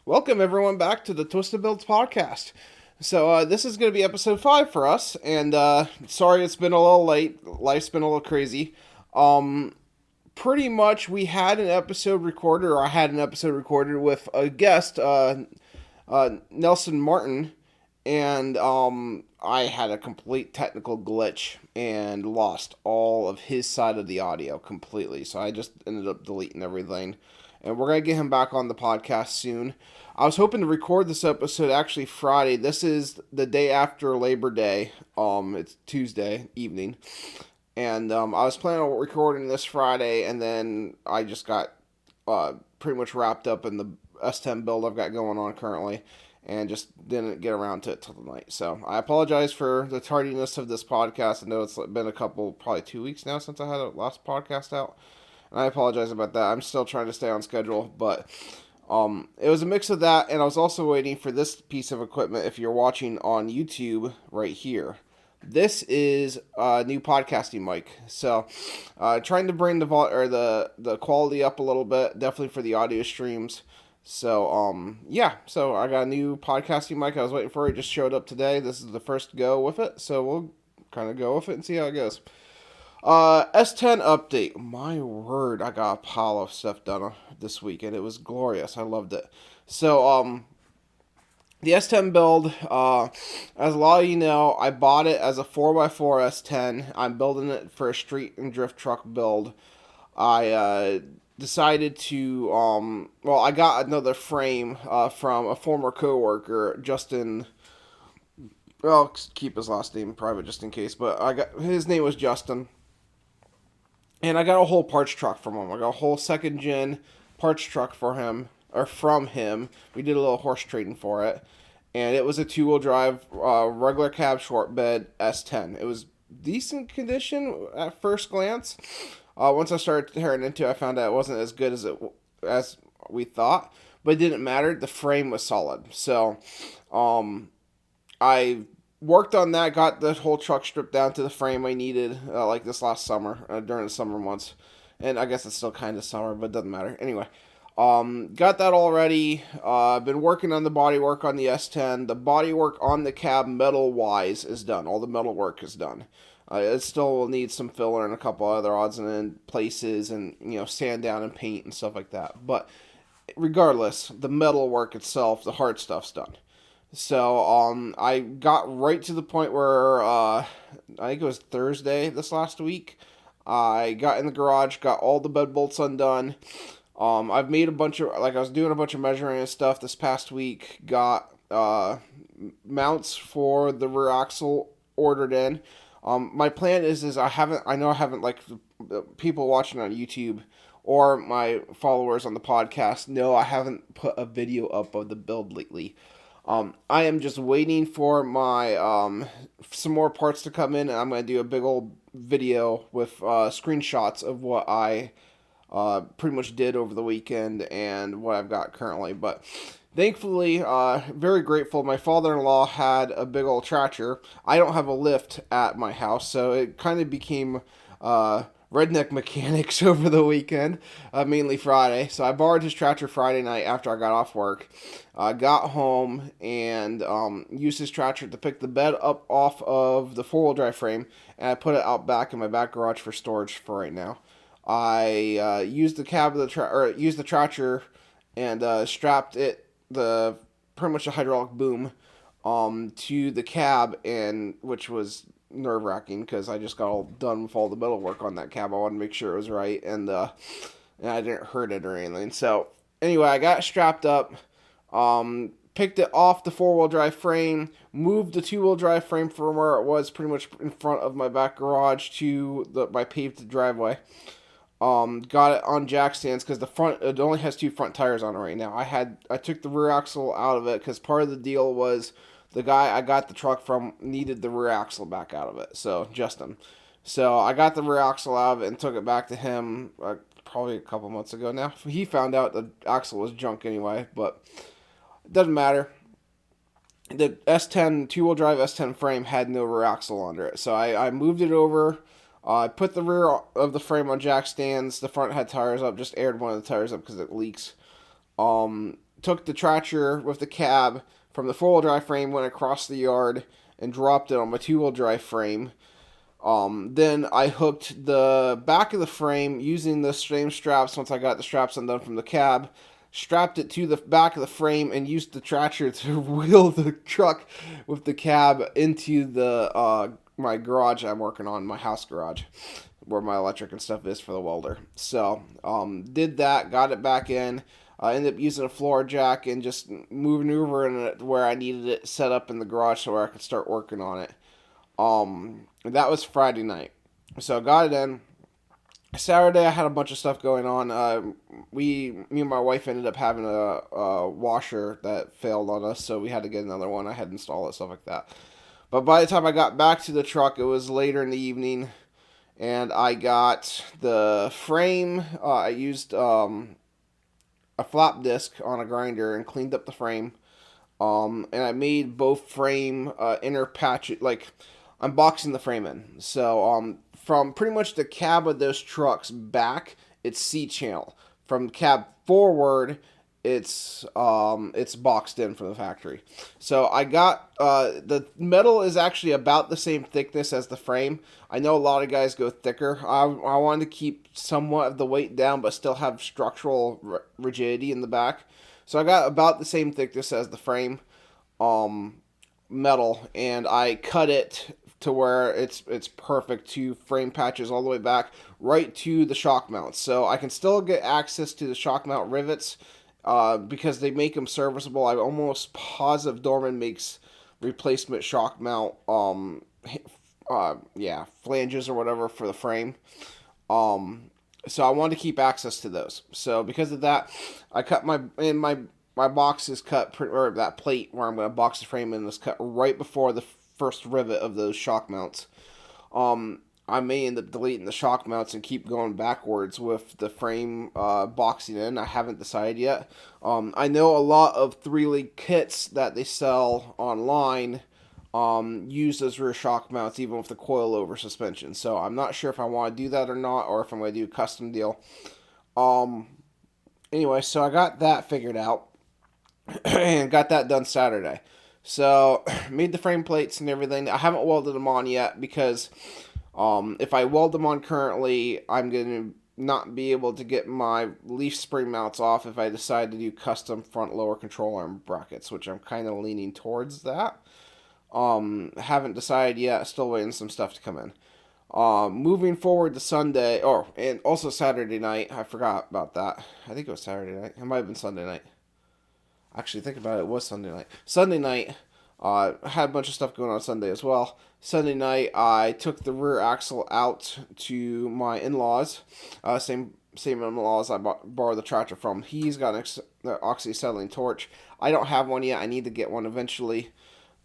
Welcome everyone back to the Twisted Builds podcast. So this is going to be episode 5 for us, and sorry it's been a little late. Life's been a little crazy. Um, Pretty much we had an episode recorded, or I had an episode recorded with a guest, Nelson Martin, and I had a complete technical glitch and lost all of his side of the audio completely. So I just ended up deleting everything. And we're going to get him back on the podcast soon. I was hoping to record this episode actually Friday. This is the day after Labor Day. It's Tuesday evening. And I was planning on recording this Friday, and then I just got pretty much wrapped up in the S10 build I've got going on currently, and just didn't get around to it till tonight. So I apologize for the tardiness of this podcast. I know it's been probably 2 weeks now since I had a last podcast out, and I apologize about that. I'm still trying to stay on schedule, but it was a mix of that, and I was also waiting for this piece of equipment. If you're watching on YouTube, right here, this is a new podcasting mic. So, trying to bring the quality up a little bit, definitely for the audio streams. So, yeah. So I got a new podcasting mic. I was waiting for it. Just showed up today. This is the first go with it. So we'll kind of go with it and see how it goes. S10 update. My word, I got a pile of stuff done this week, and it was glorious. I loved it. So, the S10 build, as a lot of you know, I bought it as a 4x4 S10. I'm building it for a street and drift truck build. I decided to, I got another frame from a former coworker, Justin. Well, I'll keep his last name private just in case, but his name was Justin. And I got a whole parts truck from him. I got a whole second gen parts truck from him. We did a little horse trading for it. And it was a 2-wheel drive, regular cab, short bed S10. It was decent condition at first glance. Once I started tearing into it, I found out it wasn't as good as we thought. But it didn't matter. The frame was solid. So I worked on that, got the whole truck stripped down to the frame I needed, like this last summer, during the summer months. And I guess it's still kind of summer, but it doesn't matter. Anyway, got that all ready. Been working on the bodywork on the S10. The bodywork on the cab metal-wise is done. All the metal work is done. It still will need some filler and a couple other odds and ends places and, sand down and paint and stuff like that. But regardless, the metal work itself, the hard stuff's done. So, I got right to the point where, I think it was Thursday this last week. I got in the garage, got all the bed bolts undone. I've made I was doing a bunch of measuring and stuff this past week. Got, mounts for the rear axle ordered in. My plan is I know I haven't, like, the people watching on YouTube or my followers on the podcast know I haven't put a video up of the build lately. I am just waiting for my some more parts to come in, and I'm going to do a big old video with screenshots of what I pretty much did over the weekend and what I've got currently. But thankfully, very grateful. My father-in-law had a big old tractor. I don't have a lift at my house, so it kind of became redneck mechanics over the weekend, mainly Friday. So I borrowed his tractor Friday night after I got off work. Got home and used his tractor to pick the bed up off of the 4-wheel drive frame, and I put it out back in my back garage for storage for right now. I used the cab of used the tractor and strapped pretty much a hydraulic boom to the cab, and which was nerve-wracking because I just got all done with all the metal work on that cab. I wanted to make sure it was right, and I didn't hurt it or anything. So anyway, I got it strapped up, picked it off the 4-wheel drive frame, moved the 2-wheel drive frame from where it was pretty much in front of my back garage to my paved driveway. Got it on jack stands because it only has 2 front tires on it right now. I took the rear axle out of it because part of the deal was the guy I got the truck from needed the rear axle back out of it. So, Justin. So, I got the rear axle out of it and took it back to him probably a couple months ago now. He found out the axle was junk anyway, but it doesn't matter. The S10 2-wheel drive S10 frame had no rear axle under it. So, I moved it over. I put the rear of the frame on jack stands. The front had tires up. Just aired one of the tires up because it leaks. took the tractor with the cab from the 4-wheel drive frame, went across the yard, and dropped it on my 2-wheel drive frame. Then I hooked the back of the frame using the same straps. Once I got the straps undone from the cab, strapped it to the back of the frame and used the tractor to wheel the truck with the cab into the my garage I'm working on, my house garage, where my electric and stuff is for the welder. So did that, got it back in. I ended up using a floor jack and just maneuvering it where I needed it set up in the garage so where I could start working on it. That was Friday night. So I got it in. Saturday I had a bunch of stuff going on. Me and my wife ended up having a washer that failed on us, so we had to get another one. I had to install it, stuff like that. But by the time I got back to the truck, it was later in the evening, and I got the frame. I used a flap disc on a grinder and cleaned up the frame. And I made both frame inner patches, like I'm boxing the frame in. So from pretty much the cab of those trucks back, it's C-channel. From cab forward, it's boxed in from the factory. So I got the metal is actually about the same thickness as the frame. I know a lot of guys go thicker. I wanted to keep somewhat of the weight down, but still have structural rigidity in the back. So I got about the same thickness as the frame metal, and I cut it to where it's perfect to frame patches all the way back right to the shock mounts. So I can still get access to the shock mount rivets because they make them serviceable. I'm almost positive Dorman makes replacement shock mount flanges or whatever for the frame. So I wanted to keep access to those. So because of that, I cut my box is cut, or that plate where I'm going to box the frame in is cut right before the first rivet of those shock mounts. I may end up deleting the shock mounts and keep going backwards with the frame boxing in. I haven't decided yet. I know a lot of 3-link kits that they sell online use those rear shock mounts even with the coilover suspension. So I'm not sure if I want to do that or not, or if I'm going to do a custom deal. Anyway, so I got that figured out and got that done Saturday. So made the frame plates and everything. I haven't welded them on yet because if I weld them on currently, I'm going to not be able to get my leaf spring mounts off if I decide to do custom front lower control arm brackets, which I'm kind of leaning towards that. Haven't decided yet. Still waiting some stuff to come in. Moving forward to Sunday, and also Saturday night. I forgot about that. I think it was Saturday night. It might have been Sunday night. Actually, think about it. It was Sunday night. Sunday night, I had a bunch of stuff going on Sunday as well. Sunday night, I took the rear axle out to my in-laws. Same in-laws I borrowed the tractor from. He's got an oxyacetylene torch. I don't have one yet. I need to get one eventually.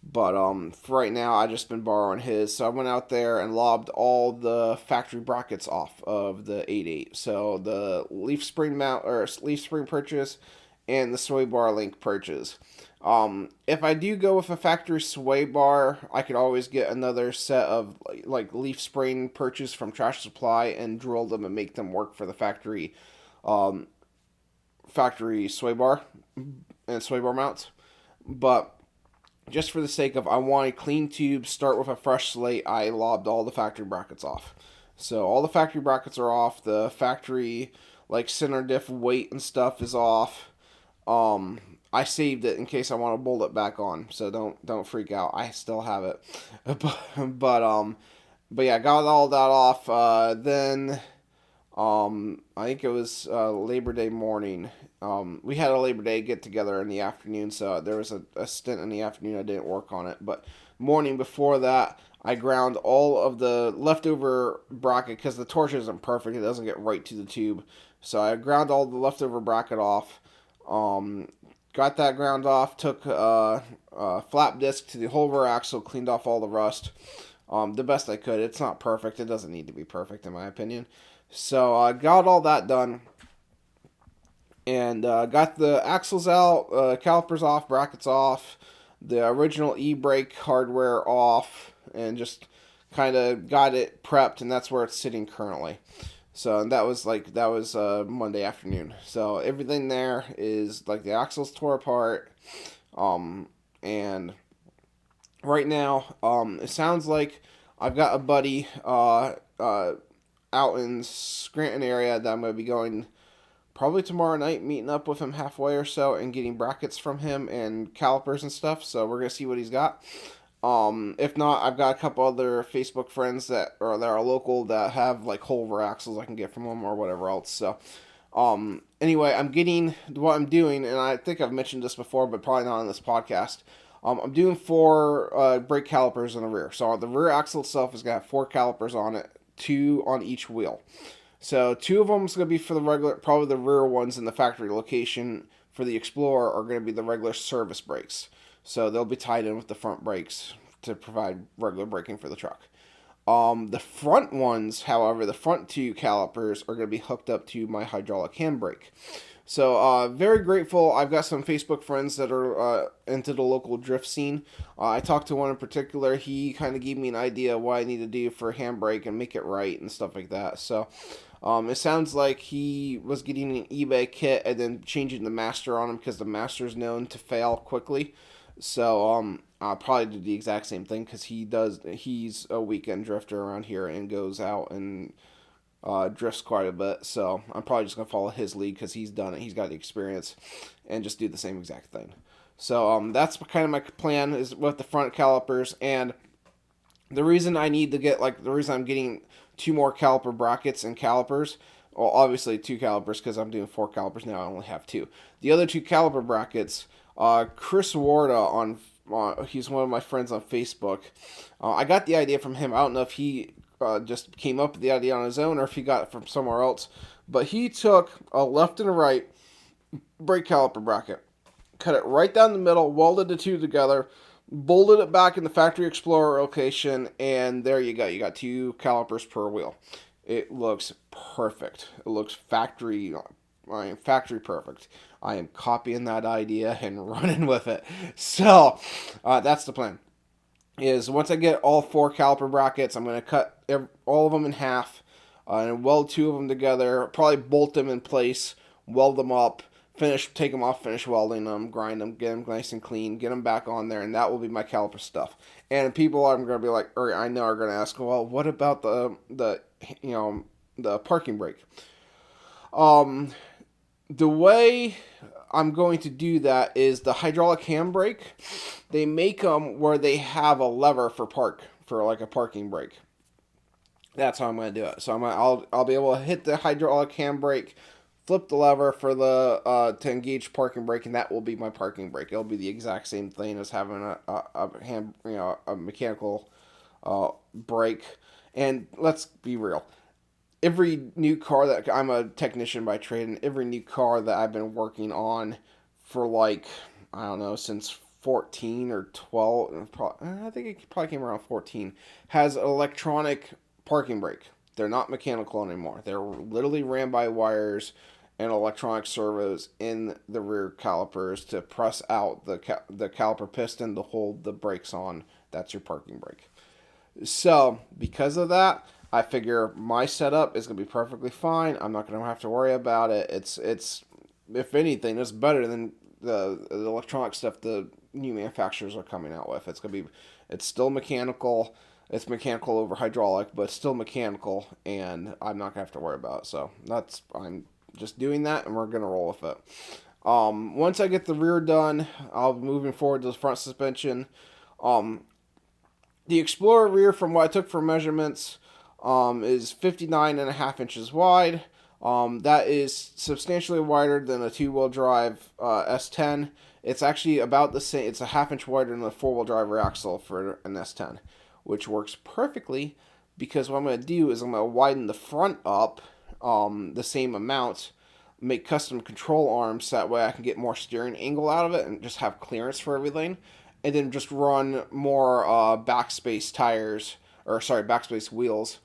But for right now, I've just been borrowing his. So I went out there and lobbed all the factory brackets off of the 8.8. So the leaf spring mount, or leaf spring purchase, and the sway bar link purchase. If I do go with a factory sway bar, I could always get another set of like leaf spring purchase from Trash Supply and drill them and make them work for the factory sway bar and sway bar mounts. But just for the sake of I want a clean tube, start with a fresh slate, I lobbed all the factory brackets off. So all the factory brackets are off. The factory like center diff weight and stuff is off. I saved it in case I want to bolt it back on, so don't freak out. I still have it, but yeah, got all that off. Then I think it was Labor Day morning. We had a Labor Day get together in the afternoon, so there was a stint in the afternoon I didn't work on it. But morning before that, I ground all of the leftover bracket because the torch isn't perfect; it doesn't get right to the tube. So I ground all the leftover bracket off. Got that ground off, took a flap disc to the whole rear axle, cleaned off all the rust the best I could. It's not perfect. It doesn't need to be perfect, in my opinion. So I got all that done and got the axles out, calipers off, brackets off, the original e-brake hardware off, and just kind of got it prepped, and that's where it's sitting currently. So and that was Monday afternoon. So everything there is like the axles tore apart, and right now, it sounds like I've got a buddy out in Scranton area that I'm going to be going probably tomorrow night, meeting up with him halfway or so and getting brackets from him and calipers and stuff. So we're going to see what he's got. If not, I've got a couple other Facebook friends that are local that have like whole rear axles I can get from them or whatever else. So, anyway, I'm getting what I'm doing, and I think I've mentioned this before, but probably not on this podcast. I'm doing 4 brake calipers in the rear. So the rear axle itself has got 4 calipers on it, 2 on each wheel. So 2 of them is going to be for the regular, probably the rear ones in the factory location for the Explorer are going to be the regular service brakes. So they'll be tied in with the front brakes to provide regular braking for the truck. The front ones, however, the front 2 calipers are going to be hooked up to my hydraulic handbrake. So, very grateful. I've got some Facebook friends that are into the local drift scene. I talked to one in particular. He kind of gave me an idea of what I need to do for a handbrake and make it right and stuff like that. So, it sounds like he was getting an eBay kit and then changing the master on him because the master is known to fail quickly. So, I'll probably do the exact same thing because he's a weekend drifter around here and goes out and drifts quite a bit. So I'm probably just going to follow his lead because he's done it. He's got the experience and just do the same exact thing. So that's kind of my plan is with the front calipers. And the reason I need to get, the reason I'm getting 2 more caliper brackets and calipers, well, obviously 2 calipers because I'm doing 4 calipers now. I only have 2. The other 2 caliper brackets, Chris Warda he's one of my friends on Facebook. I got the idea from him. I don't know if he just came up with the idea on his own or if he got it from somewhere else. But he took a left and a right brake caliper bracket, cut it right down the middle, welded the 2 together, bolted it back in the factory Explorer location, and there you go. You got 2 calipers per wheel. It looks perfect. It looks factory perfect. I am copying that idea and running with it. So, that's the plan. Is once I get all 4 caliper brackets, I'm going to cut all of them in half and weld 2 of them together, probably bolt them in place, weld them up, take them off, finish welding them, grind them, get them nice and clean, get them back on there, and that will be my caliper stuff. And people are going to be like, or I know are going to ask, well, what about the parking brake? The way I'm going to do that is the hydraulic handbrake. They make them where they have a lever for like a parking brake. That's how I'm going to do it. So I'll be able to hit the hydraulic handbrake, flip the lever for the to engage parking brake, and that will be my parking brake. It'll be the exact same thing as having a mechanical brake. And let's be real. Every new car that I'm a technician by trade, and every new car that I've been working on for I don't know, since 14 or 12, I think it probably came around 14, has an electronic parking brake. They're not mechanical anymore. They're literally ran by wires and electronic servos in the rear calipers to press out the caliper piston to hold the brakes on. That's your parking brake. So, because of that, I figure my setup is going to be perfectly fine. I'm not going to have to worry about it. It's if anything, it's better than the electronic stuff the new manufacturers are coming out with. It's still mechanical. It's mechanical over hydraulic, but still mechanical, and I'm not going to have to worry about it. So I'm just doing that, and we're going to roll with it. Once I get the rear done, I'll be moving forward to the front suspension. The Explorer rear, from what I took for measurements, is 59.5 inches wide. That is substantially wider than a 2-wheel drive S10. It's actually about the same. It's a half-inch wider than the 4-wheel drive rear axle for an S10, which works perfectly because what I'm going to do is I'm going to widen the front up the same amount, make custom control arms so that way I can get more steering angle out of it and just have clearance for everything, and then just run more backspace wheels,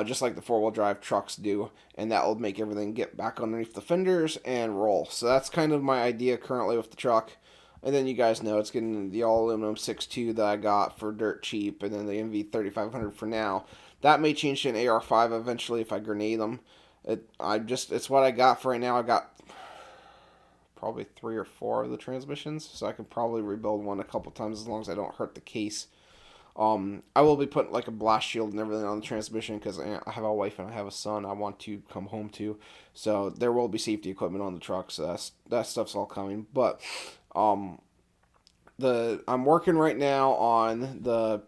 just like the 4-wheel drive trucks do, and that will make everything get back underneath the fenders and roll. So that's kind of my idea currently with the truck. And then you guys know it's getting the all-aluminum 6.2 that I got for dirt cheap, and then the MV3500 for now. That may change to an AR5 eventually if I grenade them. It's what I got for right now. I got probably 3 or 4 of the transmissions, so I can probably rebuild one a couple times as long as I don't hurt the case. I will be putting like a blast shield and everything on the transmission because I have a wife and I have a son I want to come home to, so there will be safety equipment on the truck. So that stuff's all coming. But um, I'm working right now on the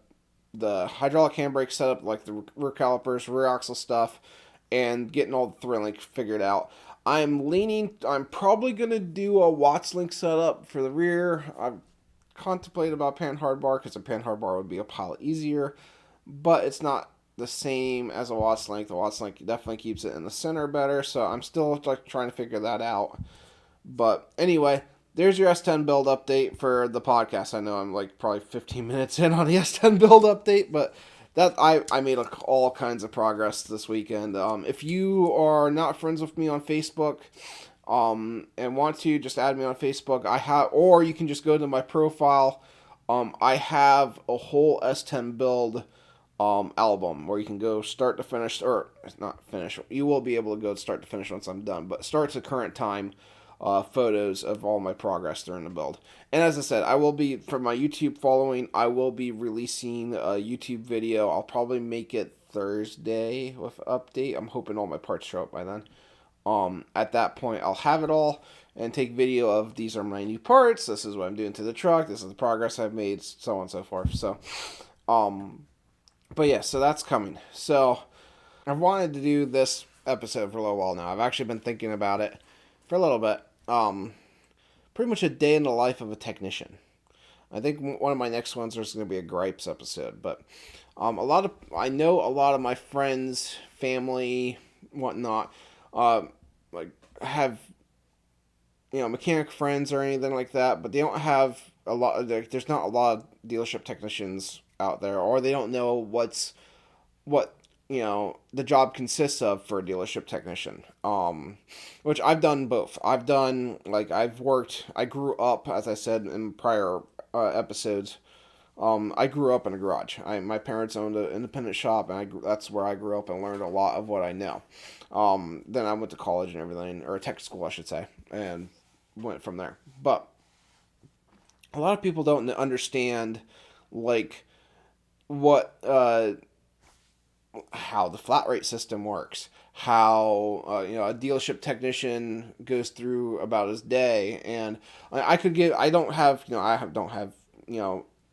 hydraulic handbrake setup, like the rear calipers, rear axle stuff, and getting all the thread link figured out. I'm probably gonna do a Watts link setup for the rear. I've contemplated about pan hard bar because a pan hard bar would be a pile easier, but it's not the same as a Watts link. The Watts link definitely keeps it in the center better, so I'm still like trying to figure that out. But anyway, there's your S10 build update for the podcast. I know I'm like probably 15 minutes in on the S10 build update, but that I made all kinds of progress this weekend. If you are not friends with me on Facebook, and want to, just add me on Facebook. Or you can just go to my profile. I have a whole S10 build album where you can go start to finish, or it's not finish. You will be able to go start to finish once I'm done, but start to current time photos of all my progress during the build. And as I said, I will be, for my YouTube following, I will be releasing a YouTube video. I'll probably make it Thursday with an update. I'm hoping all my parts show up by then. At that point, I'll have it all and take video of these are my new parts. This is what I'm doing to the truck. This is the progress I've made, so on and so forth. So, but yeah, so that's coming. So, I've wanted to do this episode for a little while now. I've actually been thinking about it for a little bit. Pretty much a day in the life of a technician. I think one of my next ones is going to be a gripes episode, but I know a lot of my friends, family, whatnot, like have mechanic friends or anything like that, but they don't have a lot. There's not a lot of dealership technicians out there, or they don't know what the job consists of for a dealership technician. Which I've done both. I grew up, as I said in prior episodes. I grew up in a garage. My parents owned an independent shop, and that's where I grew up and learned a lot of what I know. Then I went to college and everything, or tech school, I should say, and went from there. But a lot of people don't understand, like, what how the flat rate system works, how a dealership technician goes through about his day, and I don't have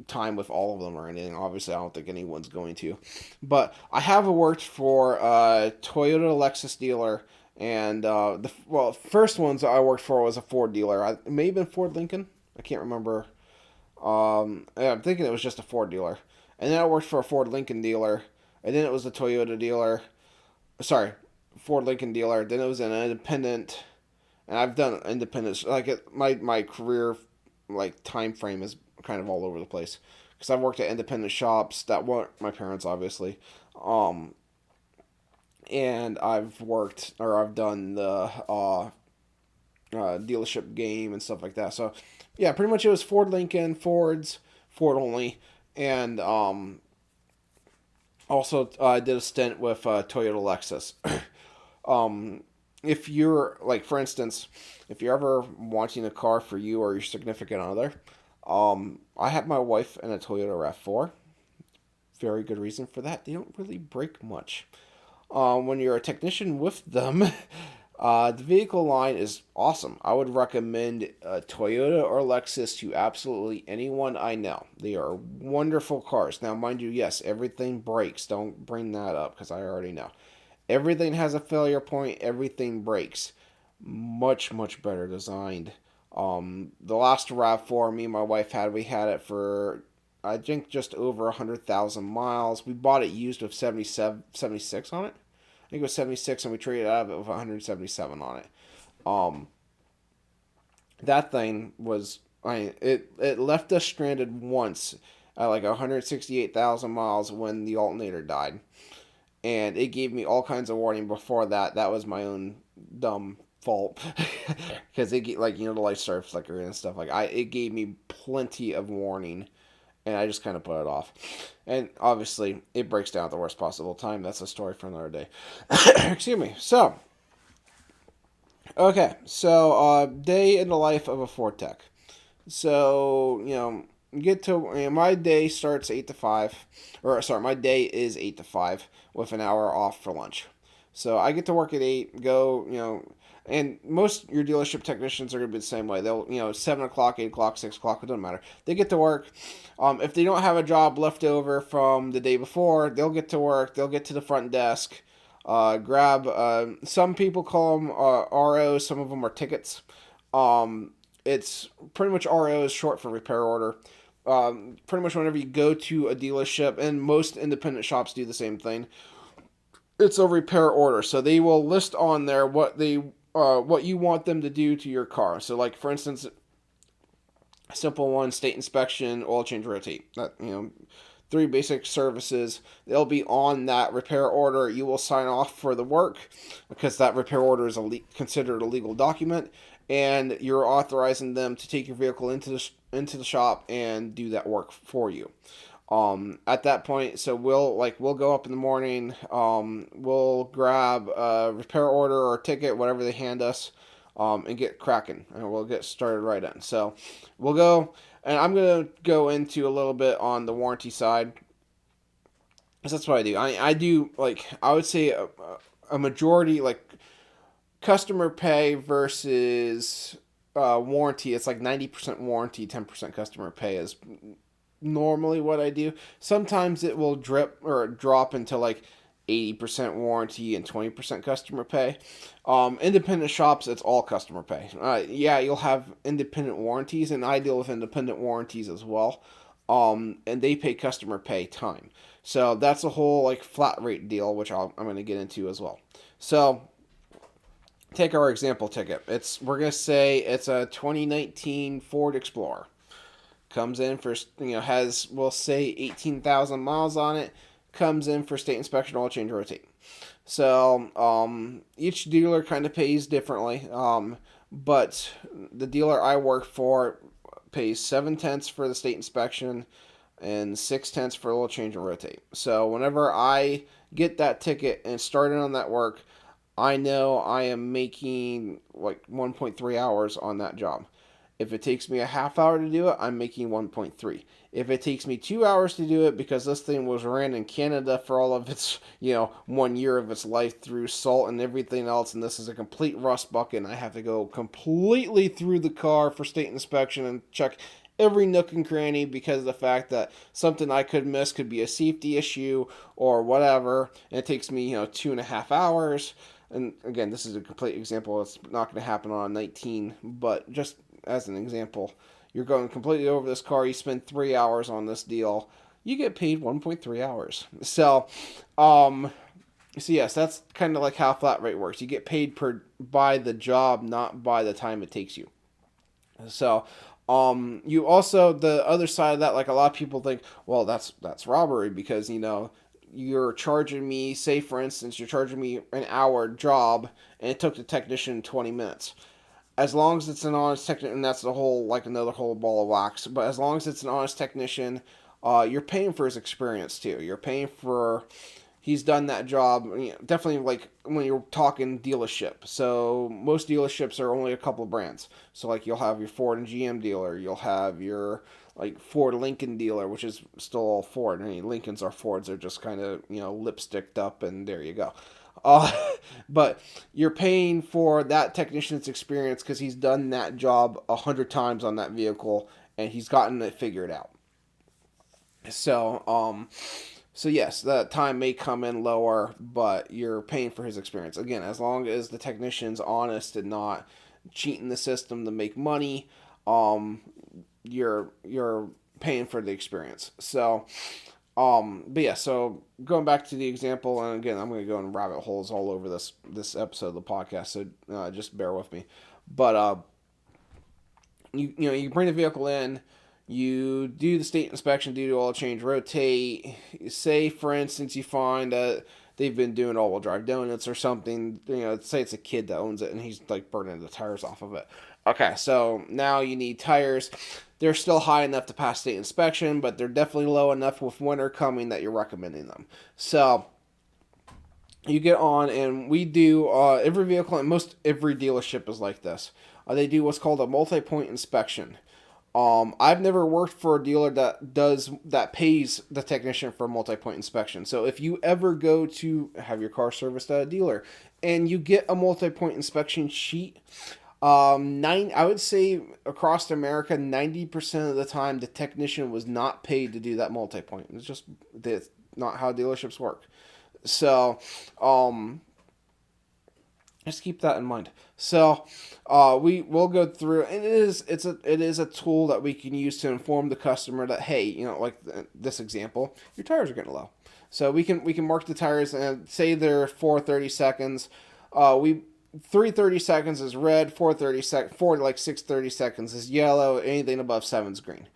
time with all of them or anything. Obviously, I don't think anyone's going to, but I have worked for a Toyota Lexus dealer, and first ones I worked for was a Ford dealer. It may have been Ford Lincoln. I can't remember. I'm thinking it was just a Ford dealer, and then I worked for a Ford Lincoln dealer, and then it was a Toyota dealer. Sorry, Ford Lincoln dealer. Then it was an independent, and I've done independents. My career time frame is kind of all over the place because I've worked at independent shops that weren't my parents, obviously, and I've done the dealership game and stuff like that. So yeah, pretty much it was Ford Lincoln, Ford only, and also I did a stint with Toyota Lexus. If you're for instance, if you're ever wanting a car for you or your significant other, I have my wife in a Toyota RAV4. Very good reason for that. They don't really break much. When you're a technician with them, the vehicle line is awesome. I would recommend Toyota or Lexus to absolutely anyone I know. They are wonderful cars. Now, mind you, yes, everything breaks. Don't bring that up because I already know. Everything has a failure point. Everything breaks. Much, much better designed. The last RAV4 me and my wife had, we had it for, I think, just over 100,000 miles. We bought it used with 76 on it. I think it was 76, and we traded out of it with 177 on it. That thing was, it left us stranded once at 168,000 miles when the alternator died. And it gave me all kinds of warning before that. That was my own dumb fault. Because the lights started flickering and stuff it gave me plenty of warning. And I just kind of put it off. And obviously, it breaks down at the worst possible time. That's a story for another day. Excuse me. So, Okay, so day in the life of a Ford tech. So get to my day starts 8 to 5, or sorry, my day is 8 to 5 with an hour off for lunch. So I get to work at 8. Go, and most your dealership technicians are gonna be the same way. They'll 7 o'clock, 8 o'clock, 6 o'clock. It doesn't matter. They get to work. If they don't have a job left over from the day before, they'll get to work. They'll get to the front desk. Grab. Some people call them ROs. Some of them are tickets. It's pretty much RO is short for repair order. Pretty much whenever you go to a dealership, and most independent shops do the same thing, it's a repair order. So they will list on there what you want them to do to your car. So like for instance, simple one, state inspection, oil change, rotate. That three basic services. They'll be on that repair order. You will sign off for the work because that repair order is considered a legal document, and you're authorizing them to take your vehicle into the shop and do that work for you. At that point, so we'll go up in the morning. We'll grab a repair order or a ticket, whatever they hand us, and get cracking, and we'll get started right in. So we'll go, and I'm gonna go into a little bit on the warranty side, because that's what I do. I do, like, I would say a majority, like, customer pay versus warranty. It's like 90% warranty, 10% customer pay is normally what I do. Sometimes it will drop into like 80% warranty and 20% customer pay. Independent shops, it's all customer pay. Yeah, you'll have independent warranties, and I deal with independent warranties as well. And they pay customer pay time. So that's a whole like flat rate deal, which I'm going to get into as well. So take our example ticket. We're going to say it's a 2019 Ford Explorer. Comes in for, we'll say 18,000 miles on it. Comes in for state inspection, oil change, rotate. So each dealer kind of pays differently. But the dealer I work for pays 7/10 for the state inspection and 6/10 for oil change and rotate. So whenever I get that ticket and started on that work, I know I am making like 1.3 hours on that job. If it takes me a half hour to do it, I'm making 1.3. If it takes me 2 hours to do it because this thing was ran in Canada for all of its, 1 year of its life through salt and everything else, and this is a complete rust bucket, and I have to go completely through the car for state inspection and check every nook and cranny because of the fact that something I could miss could be a safety issue or whatever, and it takes me, 2.5 hours. And again, this is a complete example. It's not going to happen on a 19, but just as an example, you're going completely over this car. You spend 3 hours on this deal. You get paid 1.3 hours. So yes, that's kind of like how flat rate works. You get paid by the job, not by the time it takes you. So you also, the other side of that, like a lot of people think, well, that's robbery because you're charging me, say for instance, you're charging me an hour job and it took the technician 20 minutes. As long as it's an honest technician, and that's the whole, like another whole ball of wax, but as long as it's an honest technician, you're paying for his experience too. You're paying for, he's done that job, definitely like when you're talking dealership. So most dealerships are only a couple of brands. So like you'll have your Ford and GM dealer, you'll have your like Ford Lincoln dealer, which is still all Ford. I mean, Lincolns are Fords, they're just kind of, lipsticked up, and there you go. Uh, but you're paying for that technician's experience because he's done that job 100 times on that vehicle and he's gotten it figured out. So yes, that time may come in lower, but you're paying for his experience. Again, as long as the technician's honest and not cheating the system to make money, you're paying for the experience. So but yeah, so going back to the example, and again, I'm going to go in rabbit holes all over this episode of the podcast, so just bear with me. But you bring the vehicle in, you do the state inspection, do the oil change, rotate. Say for instance, you find that they've been doing all-wheel drive donuts or something. Say it's a kid that owns it and he's like burning the tires off of it. Okay, so now you need tires. They're still high enough to pass state inspection, but they're definitely low enough with winter coming that you're recommending them. So You get on, and we do every vehicle, and most every dealership is like this. They do what's called a multi-point inspection. I've never worked for a dealer that pays the technician for a multi-point inspection. So if you ever go to have your car serviced at a dealer and you get a multi-point inspection sheet, I would say across America, 90% of the time the technician was not paid to do that multi-point. It's just that's not how dealerships work. So, just keep that in mind. So, we will go through, and it is a tool that we can use to inform the customer that, hey, like this example, your tires are getting low. So we can mark the tires and say they're 430 seconds. We 330 seconds is red, 630 seconds is yellow. Anything above 7 is green.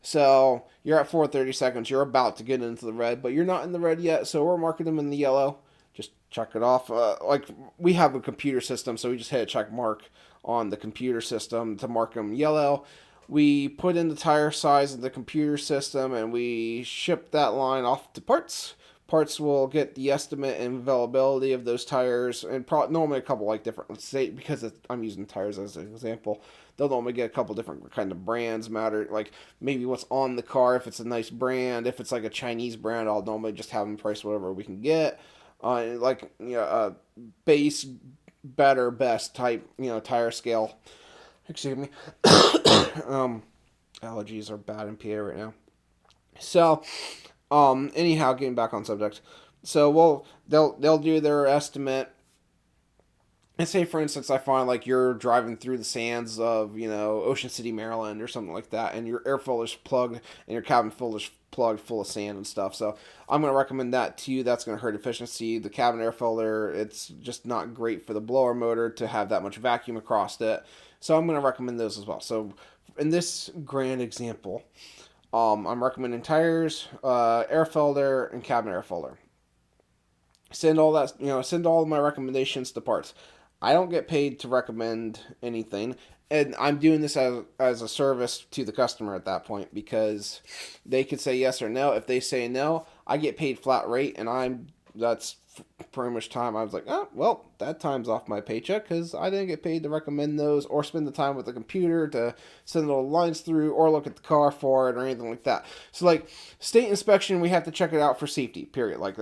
So you're at 430 seconds. You're about to get into the red, but you're not in the red yet. So we're marking them in the yellow. Just check it off. Like we have a computer system, so we just hit a check mark on the computer system to mark them yellow. We put in the tire size of the computer system, and we ship that line off to parts. Parts will get the estimate and availability of those tires, and normally a couple like different. Let's say because I'm using tires as an example, they'll normally get a couple different kind of brands matter, like maybe what's on the car. If it's a nice brand, if it's like a Chinese brand, I'll normally just have them price whatever we can get. Base, better, best type, tire scale. Excuse me. Allergies are bad in PA right now. So, anyhow, getting back on subject. So, they'll do their estimate. And say, for instance, I find like you're driving through the sands of, Ocean City, Maryland or something like that, and your air filter's plugged and your cabin filter's plugged full of sand and stuff. So I'm going to recommend that to you. That's going to hurt efficiency. The cabin air filter, it's just not great for the blower motor to have that much vacuum across it. So I'm going to recommend those as well. So in this grand example, I'm recommending tires, air filter, and cabin air filter. Send all that, send all of my recommendations to parts. I don't get paid to recommend anything, and I'm doing this as a service to the customer at that point because they could say yes or no. If they say no, I get paid flat rate, and that's pretty much time. I was like, oh, well, that time's off my paycheck because I didn't get paid to recommend those or spend the time with the computer to send the lines through or look at the car for it or anything like that. So, like, state inspection, we have to check it out for safety, period. Like,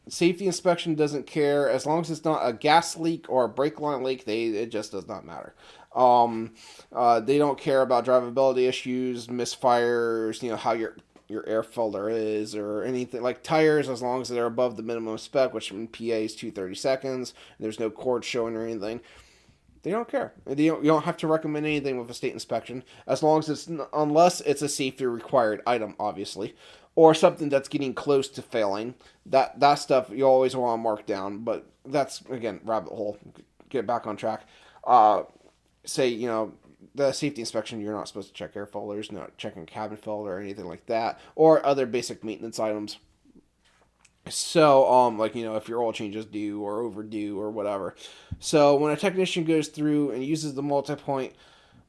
safety inspection doesn't care as long as it's not a gas leak or a brake line leak. It just does not matter. They don't care about drivability issues, misfires, how your air filter is or anything like tires, as long as they're above the minimum spec, which in PA is 230 seconds. And there's no cord showing or anything. They don't care. You don't have to recommend anything with a state inspection as long as unless it's a safety required item, obviously, or something that's getting close to failing. That stuff you always want to mark down, but that's again rabbit hole. Get back on track. The safety inspection, you're not supposed to check air filters, not checking cabin filter or anything like that, or other basic maintenance items. So, if your oil change is due or overdue or whatever. So, when a technician goes through and uses the multi-point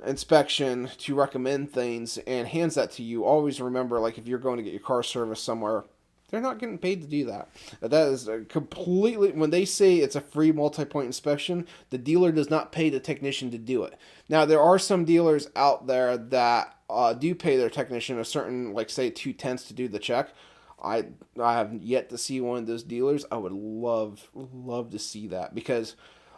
inspection to recommend things and hands that to you, always remember, like, if you're going to get your car serviced somewhere, they're not getting paid to do that. That is completely, when they say it's a free multi-point inspection, the dealer does not pay the technician to do it. Now, there are some dealers out there that do pay their technician a certain, like, say, 2/10 to do the check. I have yet to see one of those dealers. I would love to see that because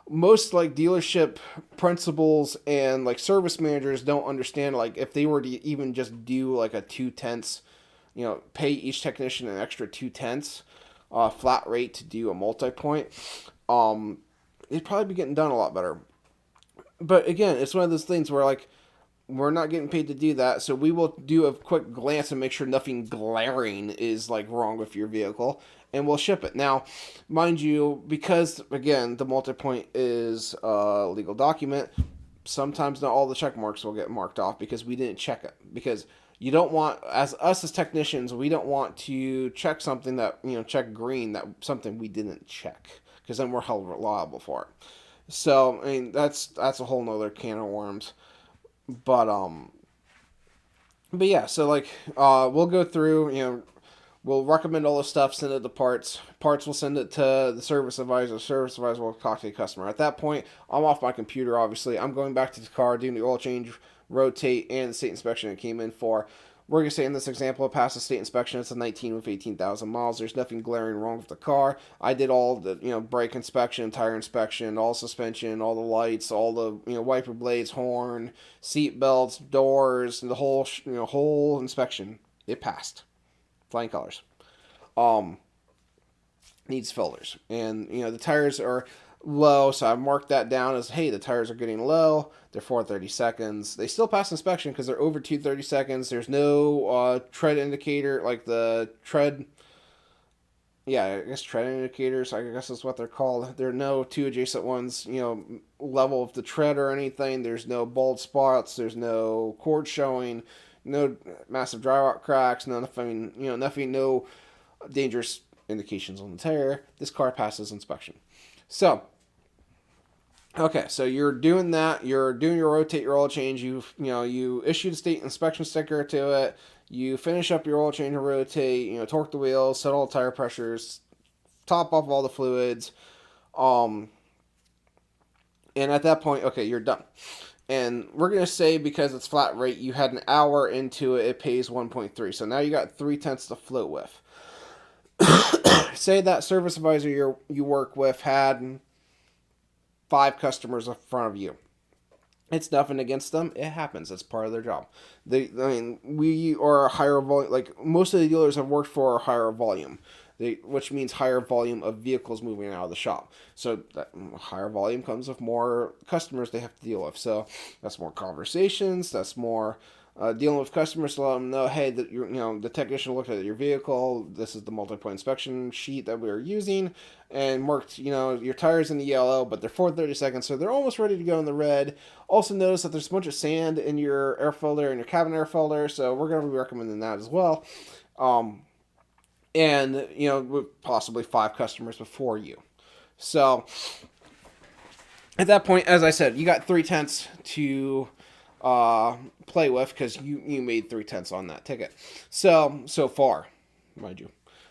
most like dealership principals and like service managers don't understand, like, if they were to even just do like a 2/10, pay each technician an extra 2/10 flat rate to do a multi-point, it'd probably be getting done a lot better. But again, it's one of those things where like we're not getting paid to do that, so we will do a quick glance and make sure nothing glaring is like wrong with your vehicle, and we'll ship it. Now, mind you, because again the multi-point is a legal document, sometimes not all the check marks will get marked off because we didn't check it. Because you don't want, as technicians, we don't want to check something that check green, that something we didn't check, because then we're held liable for it. So I mean that's a whole nother can of worms. But yeah, so like we'll go through, We'll recommend all the stuff, send it to parts. Parts will send it to the service advisor. Service advisor will talk to the customer. At that point, I'm off my computer, obviously. I'm going back to the car, doing the oil change, rotate, and the state inspection it came in for. We're going to say in this example, it passed the state inspection. It's a 19 with 18,000 miles. There's nothing glaring wrong with the car. I did all the, brake inspection, tire inspection, all suspension, all the lights, all the, wiper blades, horn, seat belts, doors, the whole inspection. It passed. Flying colors. Needs fillers. And, the tires are low, so I marked that down as, hey, the tires are getting low. They're 430 seconds. They still pass inspection because they're over 230 seconds. There's no tread indicator, like the tread. Yeah, I guess tread indicators, I guess is what they're called. There are no two adjacent ones, level of the tread or anything. There's no bald spots. There's no cord showing. No massive dry rot cracks. Nothing, no dangerous indications on the tire. This car passes inspection. So, okay, so you're doing that. You're doing your rotate, your oil change. You issued a state inspection sticker to it. You finish up your oil change and rotate. Torque the wheels, set all the tire pressures, top off all the fluids. And at that point, okay, you're done. And we're going to say because it's flat rate, you had an hour into it, it pays 1.3. So now you got 0.3 to float with. Say that service advisor you work with had 5 customers in front of you. It's nothing against them. It happens. It's part of their job. We are a higher volume. Like most of the dealers I've worked for are higher volume, which means higher volume of vehicles moving out of the shop. So that higher volume comes with more customers they have to deal with. So that's more conversations. That's more dealing with customers to let them know, hey, that the technician looked at your vehicle. This is the multi-point inspection sheet that we are using, and marked, your tires in the yellow, but they're 430 seconds, so they're almost ready to go in the red. Also notice that there's a bunch of sand in your air filter and your cabin air filter, so we're going to be recommending that as well. And with possibly 5 customers before you. So at that point, as I said, you got 0.3 to play with because you made 0.3 on that ticket. So far, mind you.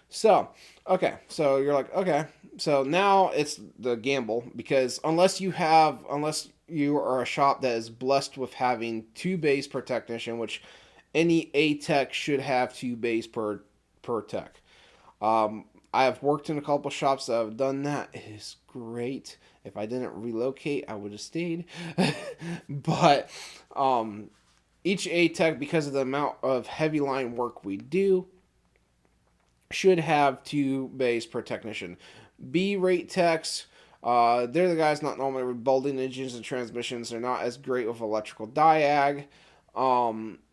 So, okay. So you're like, okay. So now it's the gamble because unless you are a shop that is blessed with having 2 bays per technician, which any A tech should have 2 bays per tech. I have worked in a couple shops that have done that. It is great. If I didn't relocate, I would have stayed. But each A-Tech, because of the amount of heavy line work we do, should have 2 bays per technician. B-rate techs, they're the guys not normally rebuilding engines and transmissions. They're not as great with electrical diag.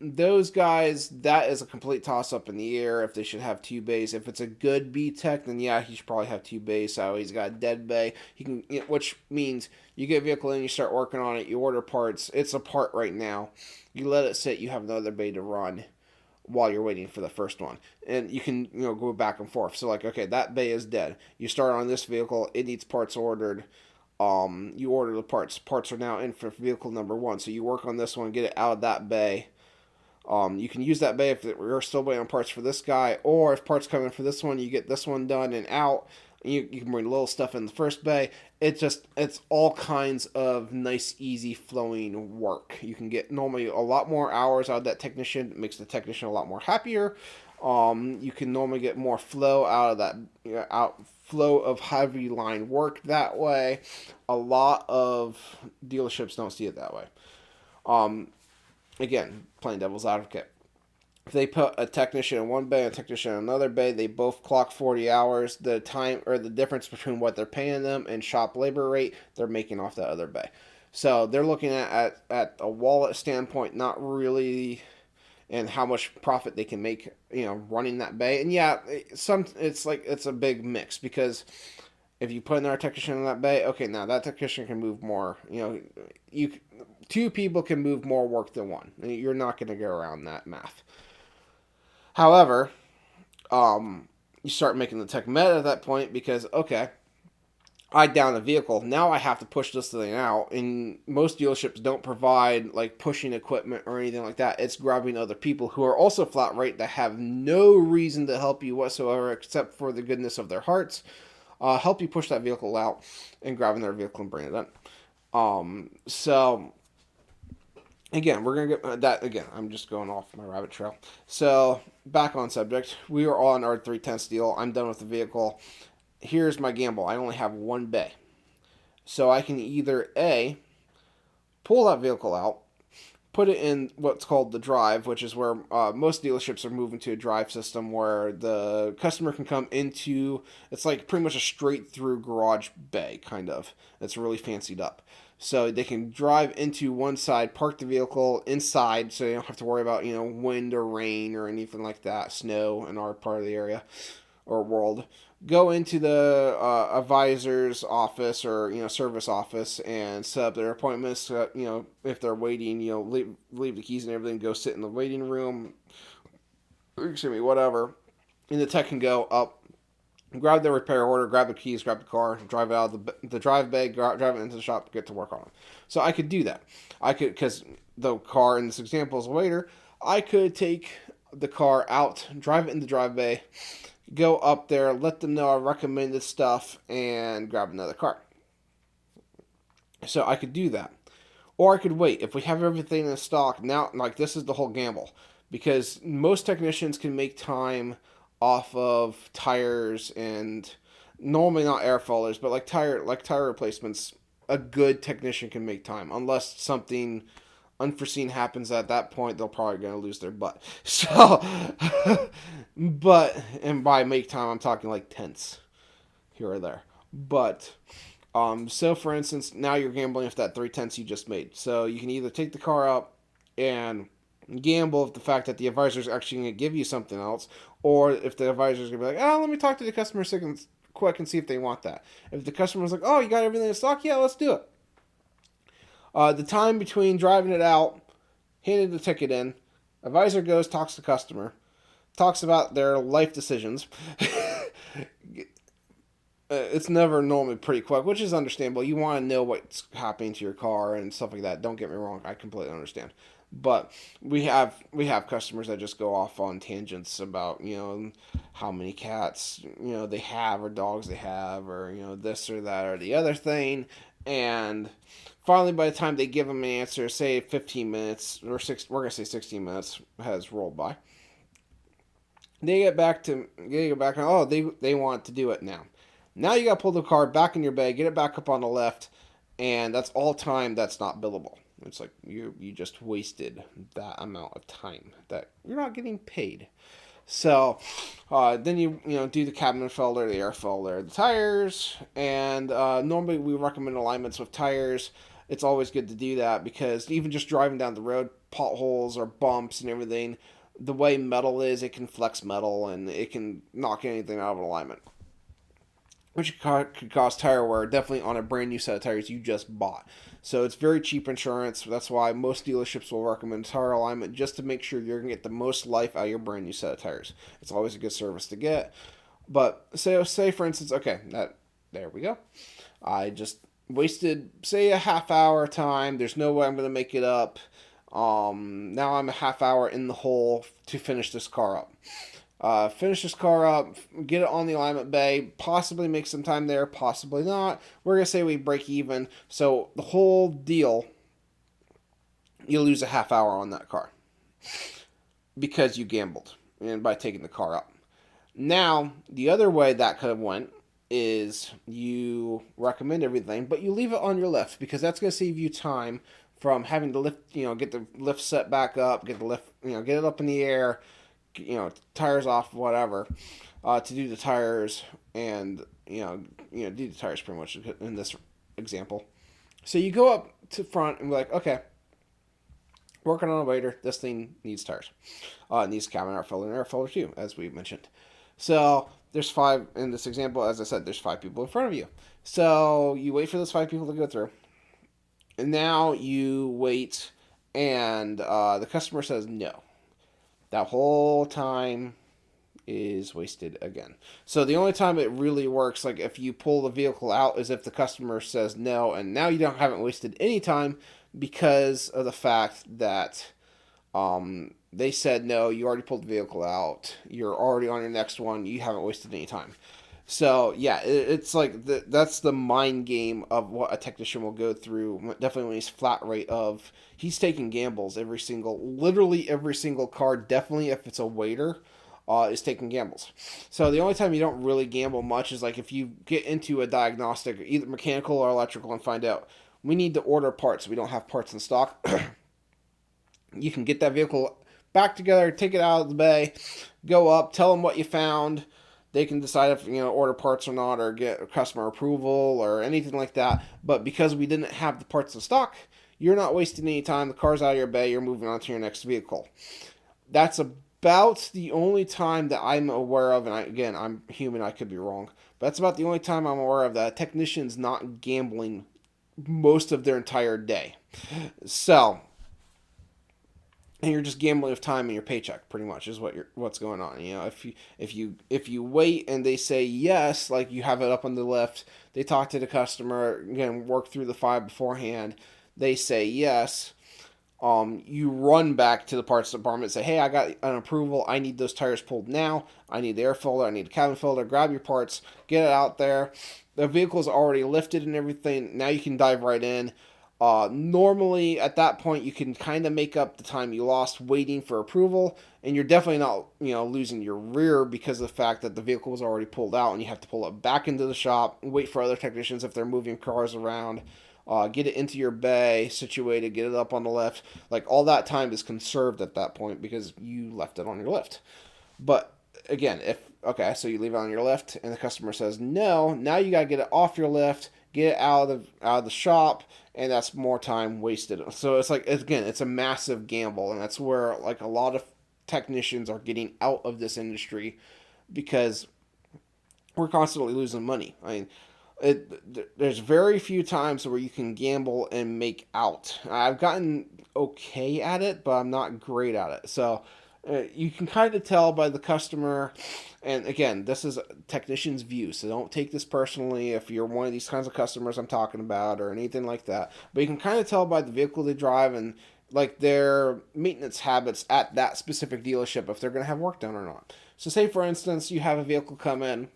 Those guys, that is a complete toss-up in the air if they should have 2 bays. If it's a good B-Tech, then yeah, he should probably have 2 bays. So he's got a dead bay. He can, which means you get a vehicle in, you start working on it, you order parts. It's a part right now. You let it sit, you have another bay to run while you're waiting for the first one. And you can, go back and forth. So like, okay, that bay is dead. You start on this vehicle, it needs parts ordered. You order the parts. Parts are now in for vehicle number 1. So you work on this one, get it out of that bay. You can use that bay if we're still waiting on parts for this guy, or if parts come in for this one, you get this one done and out. You can bring little stuff in the first bay. It's all kinds of nice, easy flowing work. You can get normally a lot more hours out of that technician. It makes the technician a lot more happier. You can normally get more flow out of that, flow of heavy line work that way. A lot of dealerships don't see it that way. Again, playing devil's advocate. If they put a technician in one bay and a technician in another bay, they both clock 40 hours. The time or the difference between what they're paying them and shop labor rate, they're making off that other bay. So they're looking at a wallet standpoint, not really and how much profit they can make, running that bay. And yeah, it's a big mix because if you put another technician in that bay, okay, now that technician can move more. 2 people can move more work than 1. You're not going to go around that math. However, you start making the tech meta at that point because, okay, I down a vehicle. Now I have to push this thing out, and most dealerships don't provide like pushing equipment or anything like that. It's grabbing other people who are also flat rate that have no reason to help you whatsoever except for the goodness of their hearts. Help you push that vehicle out and grabbing their vehicle and bring it in. So again, we're gonna get that again. I'm just going off my rabbit trail. So back on subject, we are on our 310 deal. I'm done with the vehicle. Here's my gamble. I only have one bay. So I can either A, pull that vehicle out, put it in what's called the drive, which is where most dealerships are moving to a drive system where the customer can come into, it's like pretty much a straight through garage bay, kind of. It's really fancied up. So they can drive into one side, park the vehicle inside, so you don't have to worry about, wind or rain or anything like that, snow in our part of the area or world. Go into the advisor's office or service office and set up their appointments. If they're waiting, leave the keys and everything. Go sit in the waiting room. Excuse me, whatever. And the tech can go up, grab the repair order, grab the keys, grab the car, drive it out of the drive bay, drive it into the shop, get to work on it. So I could do that. I could, because the car in this example is a waiter. I could take the car out, drive it in the drive bay, go up there, let them know I recommend this stuff, and grab another car. So I could do that. Or I could wait. If we have everything in stock, now, like, this is the whole gamble. Because most technicians can make time off of tires and normally not air fillers, but like tire replacements. A good technician can make time, unless something unforeseen happens at that point. They're probably going to lose their butt. So, and by make time, I'm talking like tenths here or there. But, so for instance, now you're gambling with that 3/10 you just made. So you can either take the car up and gamble with the fact that the advisor is actually going to give you something else, or if the advisor is going to be like, let me talk to the customer quick and see if they want that. If the customer's like, you got everything in stock, yeah, let's do it. The time between driving it out, handing the ticket in, advisor goes, talks to the customer, talks about their life decisions. It's never normally pretty quick, which is understandable. You want to know what's happening to your car and stuff like that. Don't get me wrong, I completely understand. But we have customers that just go off on tangents about how many cats they have or dogs they have or this or that or the other thing, and finally by the time they give them an answer, say 15 minutes or we're gonna say 16 minutes has rolled by. They get back and they want to do it now. Now you got to pull the car back in your bay, get it back up on the left, and that's all time that's not billable. It's like you just wasted that amount of time that you're not getting paid. So then you do the cabinet filter, the air filter, the tires, and normally we recommend alignments with tires. It's always good to do that because even just driving down the road, potholes or bumps and everything, the way metal is, it can flex metal and it can knock anything out of alignment, which could cause tire wear definitely on a brand new set of tires you just bought. So it's very cheap insurance. That's why most dealerships will recommend tire alignment just to make sure you're going to get the most life out of your brand new set of tires. It's always a good service to get. But say for instance, there we go. I just wasted, say, a half hour time. There's no way I'm going to make it up. Now I'm a half hour in the hole to finish this car up. Finish this car up, get it on the alignment bay, possibly make some time there, possibly not. We're going to say we break even. So the whole deal, you lose a half hour on that car because you gambled and by taking the car up. Now, the other way that could have went is you recommend everything, but you leave it on your lift because that's going to save you time from having to lift, get the lift set back up, get the lift, get it up in the air, tires off, whatever, to do the tires and, do the tires pretty much in this example. So you go up to front and be like, okay, working on a waiter, this thing needs tires. It needs cabin air filter and air filter too, as we mentioned. So there's 5, in this example, as I said, there's 5 people in front of you. So you wait for those 5 people to go through. And now you wait and the customer says no. That whole time, is wasted again. So the only time it really works, like if you pull the vehicle out, is if the customer says no, and now you haven't wasted any time because of the fact that they said no, you already pulled the vehicle out, you're already on your next one, you haven't wasted any time. So yeah, it's like that's the mind game of what a technician will go through. Definitely when he's flat rate of he's taking gambles literally every single car. Definitely if it's a waiter, is taking gambles. So the only time you don't really gamble much is like if you get into a diagnostic, either mechanical or electrical, and find out we need to order parts. We don't have parts in stock. You can get that vehicle back together, take it out of the bay, go up, tell them what you found. They can decide if order parts or not, or get customer approval or anything like that. But because we didn't have the parts in stock, you're not wasting any time. The car's out of your bay. You're moving on to your next vehicle. That's about the only time that I'm aware of. And again, I'm human. I could be wrong. But that's about the only time I'm aware of that a technician's not gambling most of their entire day. So, and you're just gambling with time and your paycheck, pretty much is what's going on. If you wait and they say yes, like you have it up on the left, they talk to the customer, again, work through the file beforehand, they say yes, you run back to the parts department and say, hey, I got an approval, I need those tires pulled now, I need the air filter, I need the cabin filter, grab your parts, get it out there. The vehicle's already lifted and everything, now you can dive right in. Normally, at that point, you can kind of make up the time you lost waiting for approval, and you're definitely not, losing your rear because of the fact that the vehicle was already pulled out, and you have to pull it back into the shop, wait for other technicians if they're moving cars around, get it into your bay, situated, get it up on the left. Like, all that time is conserved at that point because you left it on your lift. But, again, so you leave it on your lift, and the customer says no, now you got to get it off your lift, get it out of the shop, and that's more time wasted. So it's like, again, it's a massive gamble, and that's where like a lot of technicians are getting out of this industry because we're constantly losing money. I mean, there's very few times where you can gamble and make out. I've gotten okay at it, but I'm not great at it. So you can kind of tell by the customer, and again, this is a technician's view, so don't take this personally if you're one of these kinds of customers I'm talking about or anything like that. But you can kind of tell by the vehicle they drive and like their maintenance habits at that specific dealership if they're going to have work done or not. So say for instance you have a vehicle come in.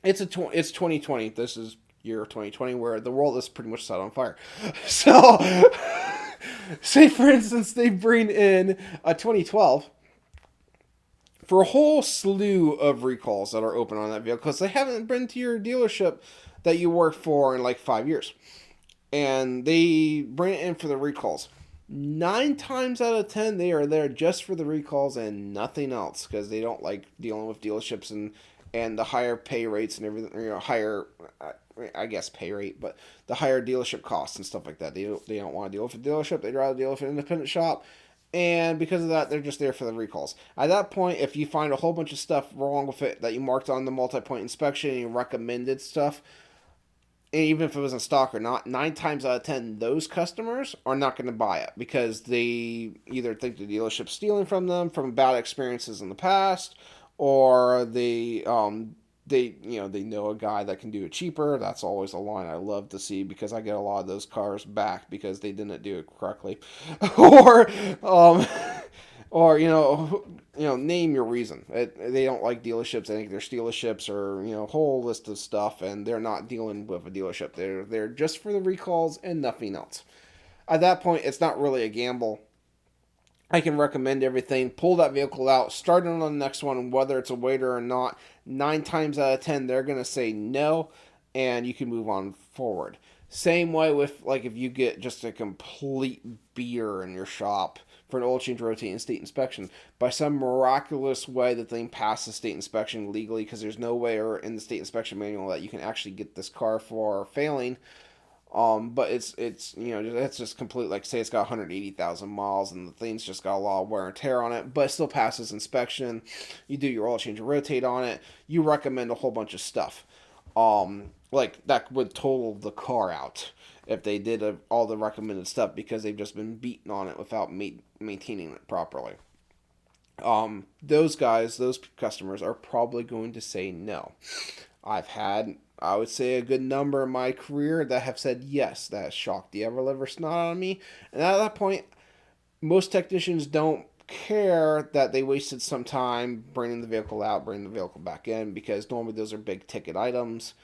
It's 2020. This is year 2020 where the world is pretty much set on fire. So say, for instance, they bring in a 2012 for a whole slew of recalls that are open on that vehicle because they haven't been to your dealership that you worked for in like 5 years. And they bring it in for the recalls. 9 times out of 10, they are there just for the recalls and nothing else because they don't like dealing with dealerships and the higher pay rates and everything, higher, I guess, pay rate, but the higher dealership costs and stuff like that. They don't want to deal with a dealership. They'd rather deal with an independent shop. And because of that, they're just there for the recalls. At that point, if you find a whole bunch of stuff wrong with it that you marked on the multi-point inspection and you recommended stuff, and even if it was in stock or not, 9 times out of 10, those customers are not going to buy it because they either think the dealership's stealing from them from bad experiences in the past, or they know a guy that can do it cheaper. That's always a line I love to see because I get a lot of those cars back because they didn't do it correctly, or name your reason. They don't like dealerships. They think they're stealerships or a whole list of stuff, and they're not dealing with a dealership. They're just for the recalls and nothing else. At that point, it's not really a gamble. I can recommend everything. Pull that vehicle out, start it on the next one, whether it's a waiter or not. 9 times out of 10, they're going to say no, and you can move on forward. Same way with, like, if you get just a complete beer in your shop for an oil change, rotate, and state inspection. By some miraculous way, the thing passes state inspection legally because there's no way or in the state inspection manual that you can actually get this car for failing. But it's just complete, like say it's got 180,000 miles and the thing's just got a lot of wear and tear on it, but it still passes inspection. You do your oil change and rotate on it. You recommend a whole bunch of stuff. Like that would total the car out if they did all the recommended stuff because they've just been beaten on it without maintaining it properly. Those guys, those customers are probably going to say no. I've had, I would say, a good number in my career that have said yes. That has shocked the ever liver snot out of me. And at that point, most technicians don't care that they wasted some time bringing the vehicle out, bringing the vehicle back in, because normally those are big ticket items,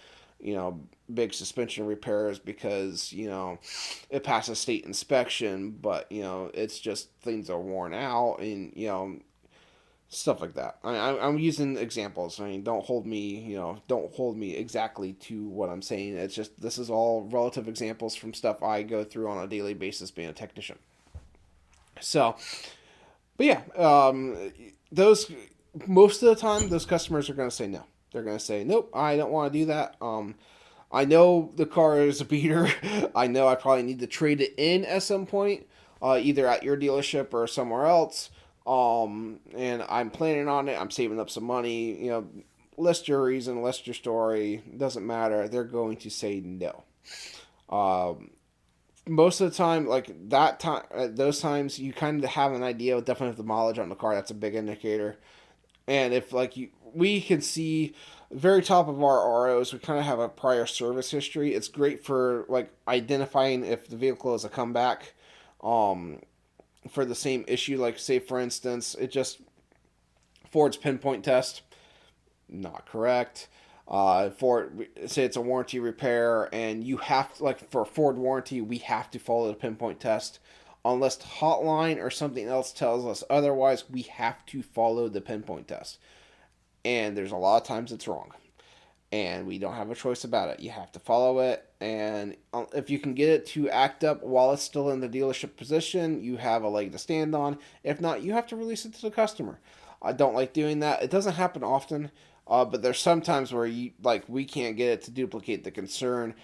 big suspension repairs, because, it passes state inspection, but, it's just things are worn out, and, stuff like that. I'm using examples. Don't hold me exactly to what I'm saying. It's just, this is all relative examples from stuff I go through on a daily basis being a technician. So, but yeah, those most of the time those customers are going to say no. They're going to say nope, I don't want to do that. I know the car is a beater. I know I probably need to trade it in at some point, either at your dealership or somewhere else. And I'm planning on it. I'm saving up some money. List your reason, list your story. Doesn't matter. They're going to say no. Um, Most of the time, like that time, at those times, you kind of have an idea, definitely of the mileage on the car. That's a big indicator. And if we can see very top of our ROs, we kind of have a prior service history. It's great for like identifying if the vehicle is a comeback, um, for the same issue. Like say for instance, it just Ford's pinpoint test, not correct. For say it's a warranty repair, and you have to, like for Ford warranty, we have to follow the pinpoint test. Unless hotline or something else tells us otherwise, we have to follow the pinpoint test. And there's a lot of times it's wrong. And we don't have a choice about it. You have to follow it. And if you can get it to act up while it's still in the dealership position, you have a leg to stand on. If not, you have to release it to the customer. I don't like doing that. It doesn't happen often, but there's sometimes where we can't get it to duplicate the concern.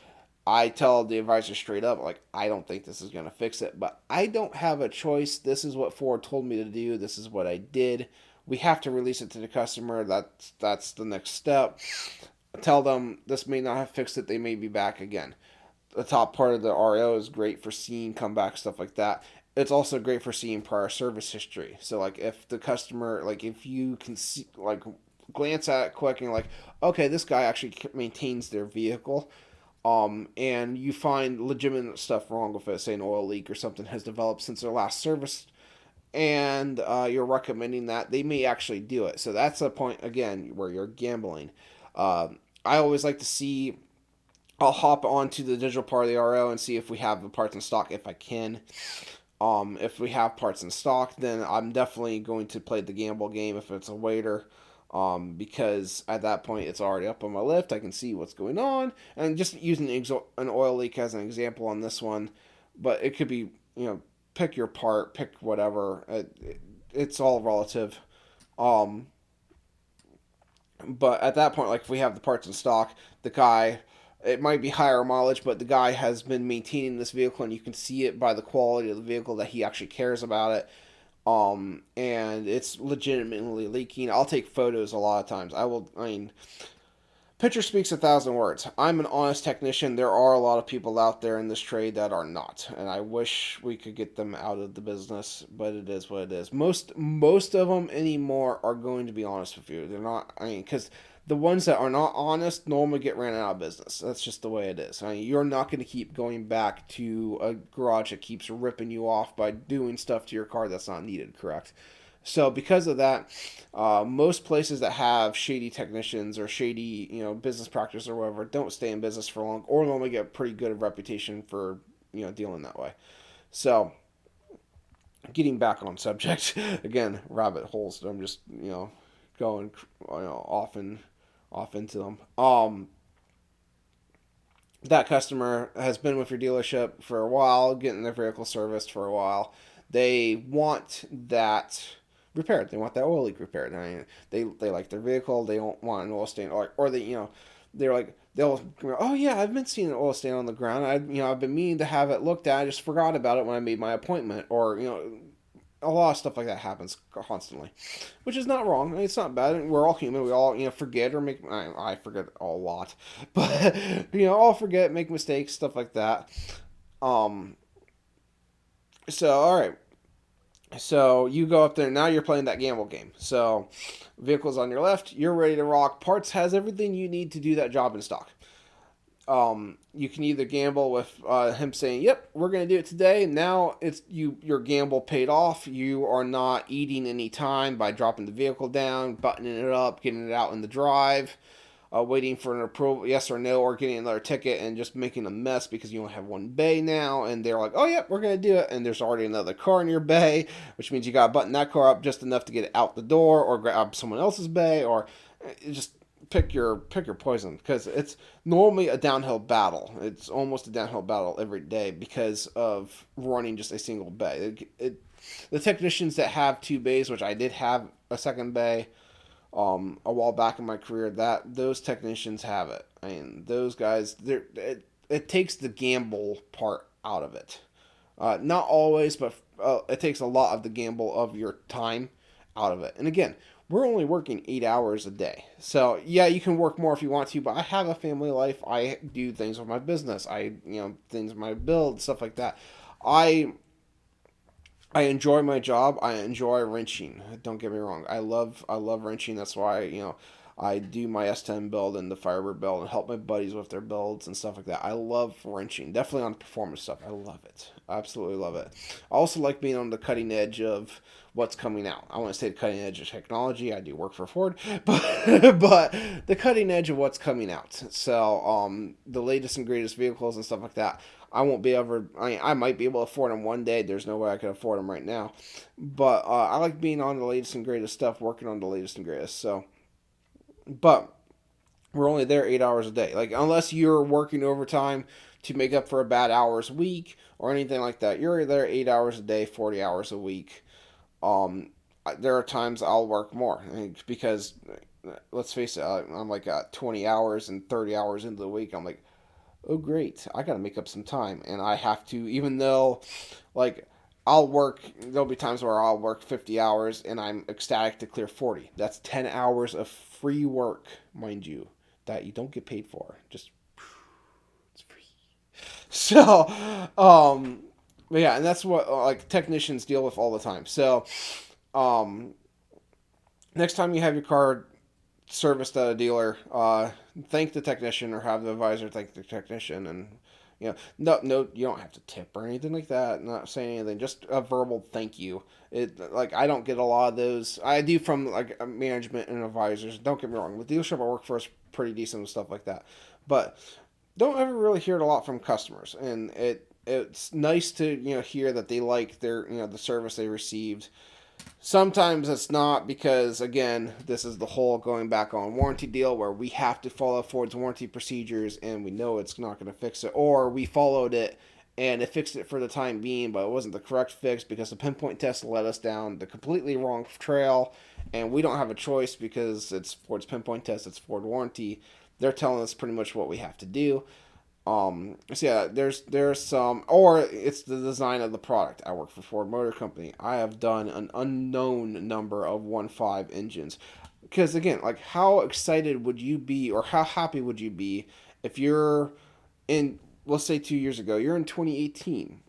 I tell the advisor straight up, like, I don't think this is going to fix it, but I don't have a choice. This is what Ford told me to do. This is what I did. We have to release it to the customer. That's the next step. Tell them this may not have fixed it. They may be back again. The top part of the RO is great for seeing comeback, stuff like that. It's also great for seeing prior service history. So, like, if the customer, like, if you can see, like, glance at it quick and, like, okay, this guy actually maintains their vehicle, and you find legitimate stuff wrong with it, say an oil leak or something has developed since their last service, and you're recommending that, they may actually do it. So that's a point, again, where you're gambling. I always like to see, I'll hop onto the digital part of the RO and see if we have the parts in stock if I can. If we have parts in stock, then I'm definitely going to play the gamble game if it's a waiter. Because at that point it's already up on my lift. I can see what's going on, and just using an oil leak as an example on this one, but it could be, pick your part, pick whatever. It's all relative. Um, but at that point, like if we have the parts in stock, the guy, it might be higher mileage, but the guy has been maintaining this vehicle, and you can see it by the quality of the vehicle that he actually cares about it. And it's legitimately leaking. I'll take photos a lot of times. Picture speaks 1,000 words. I'm an honest technician. There are a lot of people out there in this trade that are not, and I wish we could get them out of the business, but it is what it is. Most of them anymore are going to be honest with you. They're not. Because the ones that are not honest normally get ran out of business. That's just the way it is. You're not going to keep going back to a garage that keeps ripping you off by doing stuff to your car that's not needed, correct? So because of that, most places that have shady technicians or shady, business practice or whatever, don't stay in business for long, or normally get a pretty good reputation for, dealing that way. So, getting back on subject again, rabbit holes. I'm just, going, off into them. That customer has been with your dealership for a while, getting their vehicle serviced for a while. They want that repaired. They want that oil leak repaired. They like their vehicle. They don't want an oil stain, or they they're like they'll go, oh yeah, I've been seeing an oil stain on the ground. I've been meaning to have it looked at. I just forgot about it when I made my appointment, or a lot of stuff like that happens constantly, which is not wrong. It's not bad. We're all human. We all forget or make. I forget a lot, but all forget, make mistakes, stuff like that. Um. So all right. So you go up there, now you're playing that gamble game. So vehicles on your left, you're ready to rock. Parts has everything you need to do that job in stock. You can either gamble with him saying, "Yep, we're going to do it today." Now it's your gamble paid off. You are not eating any time by dropping the vehicle down, buttoning it up, getting it out in the drive, waiting for an approval, yes or no, or getting another ticket and just making a mess because you only have one bay now. And they're like, "Oh, yep, we're going to do it." And there's already another car in your bay, which means you got to button that car up just enough to get it out the door or grab someone else's bay, or just pick your poison, because it's normally a downhill battle. It's almost a downhill battle every day because of running just a single bay. The technicians that have two bays, which I did have a second bay a while back in my career, that those technicians have it. I mean, those guys, it takes the gamble part out of it. Not always, but it takes a lot of the gamble of your time out of it. And again, we're only working 8 hours a day. So yeah, you can work more if you want to, but I have a family life. I do things with my business. Things with my build, stuff like that. I I enjoy my job. I enjoy wrenching. Don't get me wrong. I love wrenching. That's why I do my S10 build and the Firebird build and help my buddies with their builds and stuff like that. I love wrenching. Definitely on performance stuff. I love it. I absolutely love it. I also like being on the cutting edge of what's coming out. I want to say the cutting edge of technology. I do work for Ford, but the cutting edge of what's coming out. So the latest and greatest vehicles and stuff like that. I won't be ever. I might be able to afford them one day. There's no way I could afford them right now, but I like being on the latest and greatest stuff, working on the latest and greatest. So, but we're only there 8 hours a day. Like unless you're working overtime to make up for a bad hours a week or anything like that, you're there 8 hours a day, 40 hours a week. Um, there are times I'll work more because let's face it, I'm like 20 hours and 30 hours into the week. I'm like, oh great, I gotta make up some time, and I have to, even though like there'll be times where I'll work 50 hours and I'm ecstatic to clear 40. That's 10 hours of free work, mind you, that you don't get paid for. Just it's free. So but yeah, and that's what like technicians deal with all the time. So um next time you have your car serviced at a dealer, thank the technician or have the advisor thank the technician. And no, you don't have to tip or anything like that. Not saying anything, just a verbal thank you. It like I don't get a lot of those. I do from like management and advisors. Don't get me wrong, the dealership I work for is pretty decent and stuff like that, but don't ever really hear it a lot from customers. And it's nice to hear that they like their the service they received. Sometimes it's not, because again, this is the whole going back on warranty deal where we have to follow Ford's warranty procedures and we know it's not going to fix it, or we followed it and it fixed it for the time being, but it wasn't the correct fix because the pinpoint test led us down the completely wrong trail, and we don't have a choice because it's Ford's pinpoint test, it's Ford warranty. They're telling us pretty much what we have to do. So yeah, there's some, or it's the design of the product. I work for Ford Motor Company. I have done an unknown number of 1.5 engines, because again, like how excited would you be, or how happy would you be if you're in, let's say 2 years ago, you're in 2018,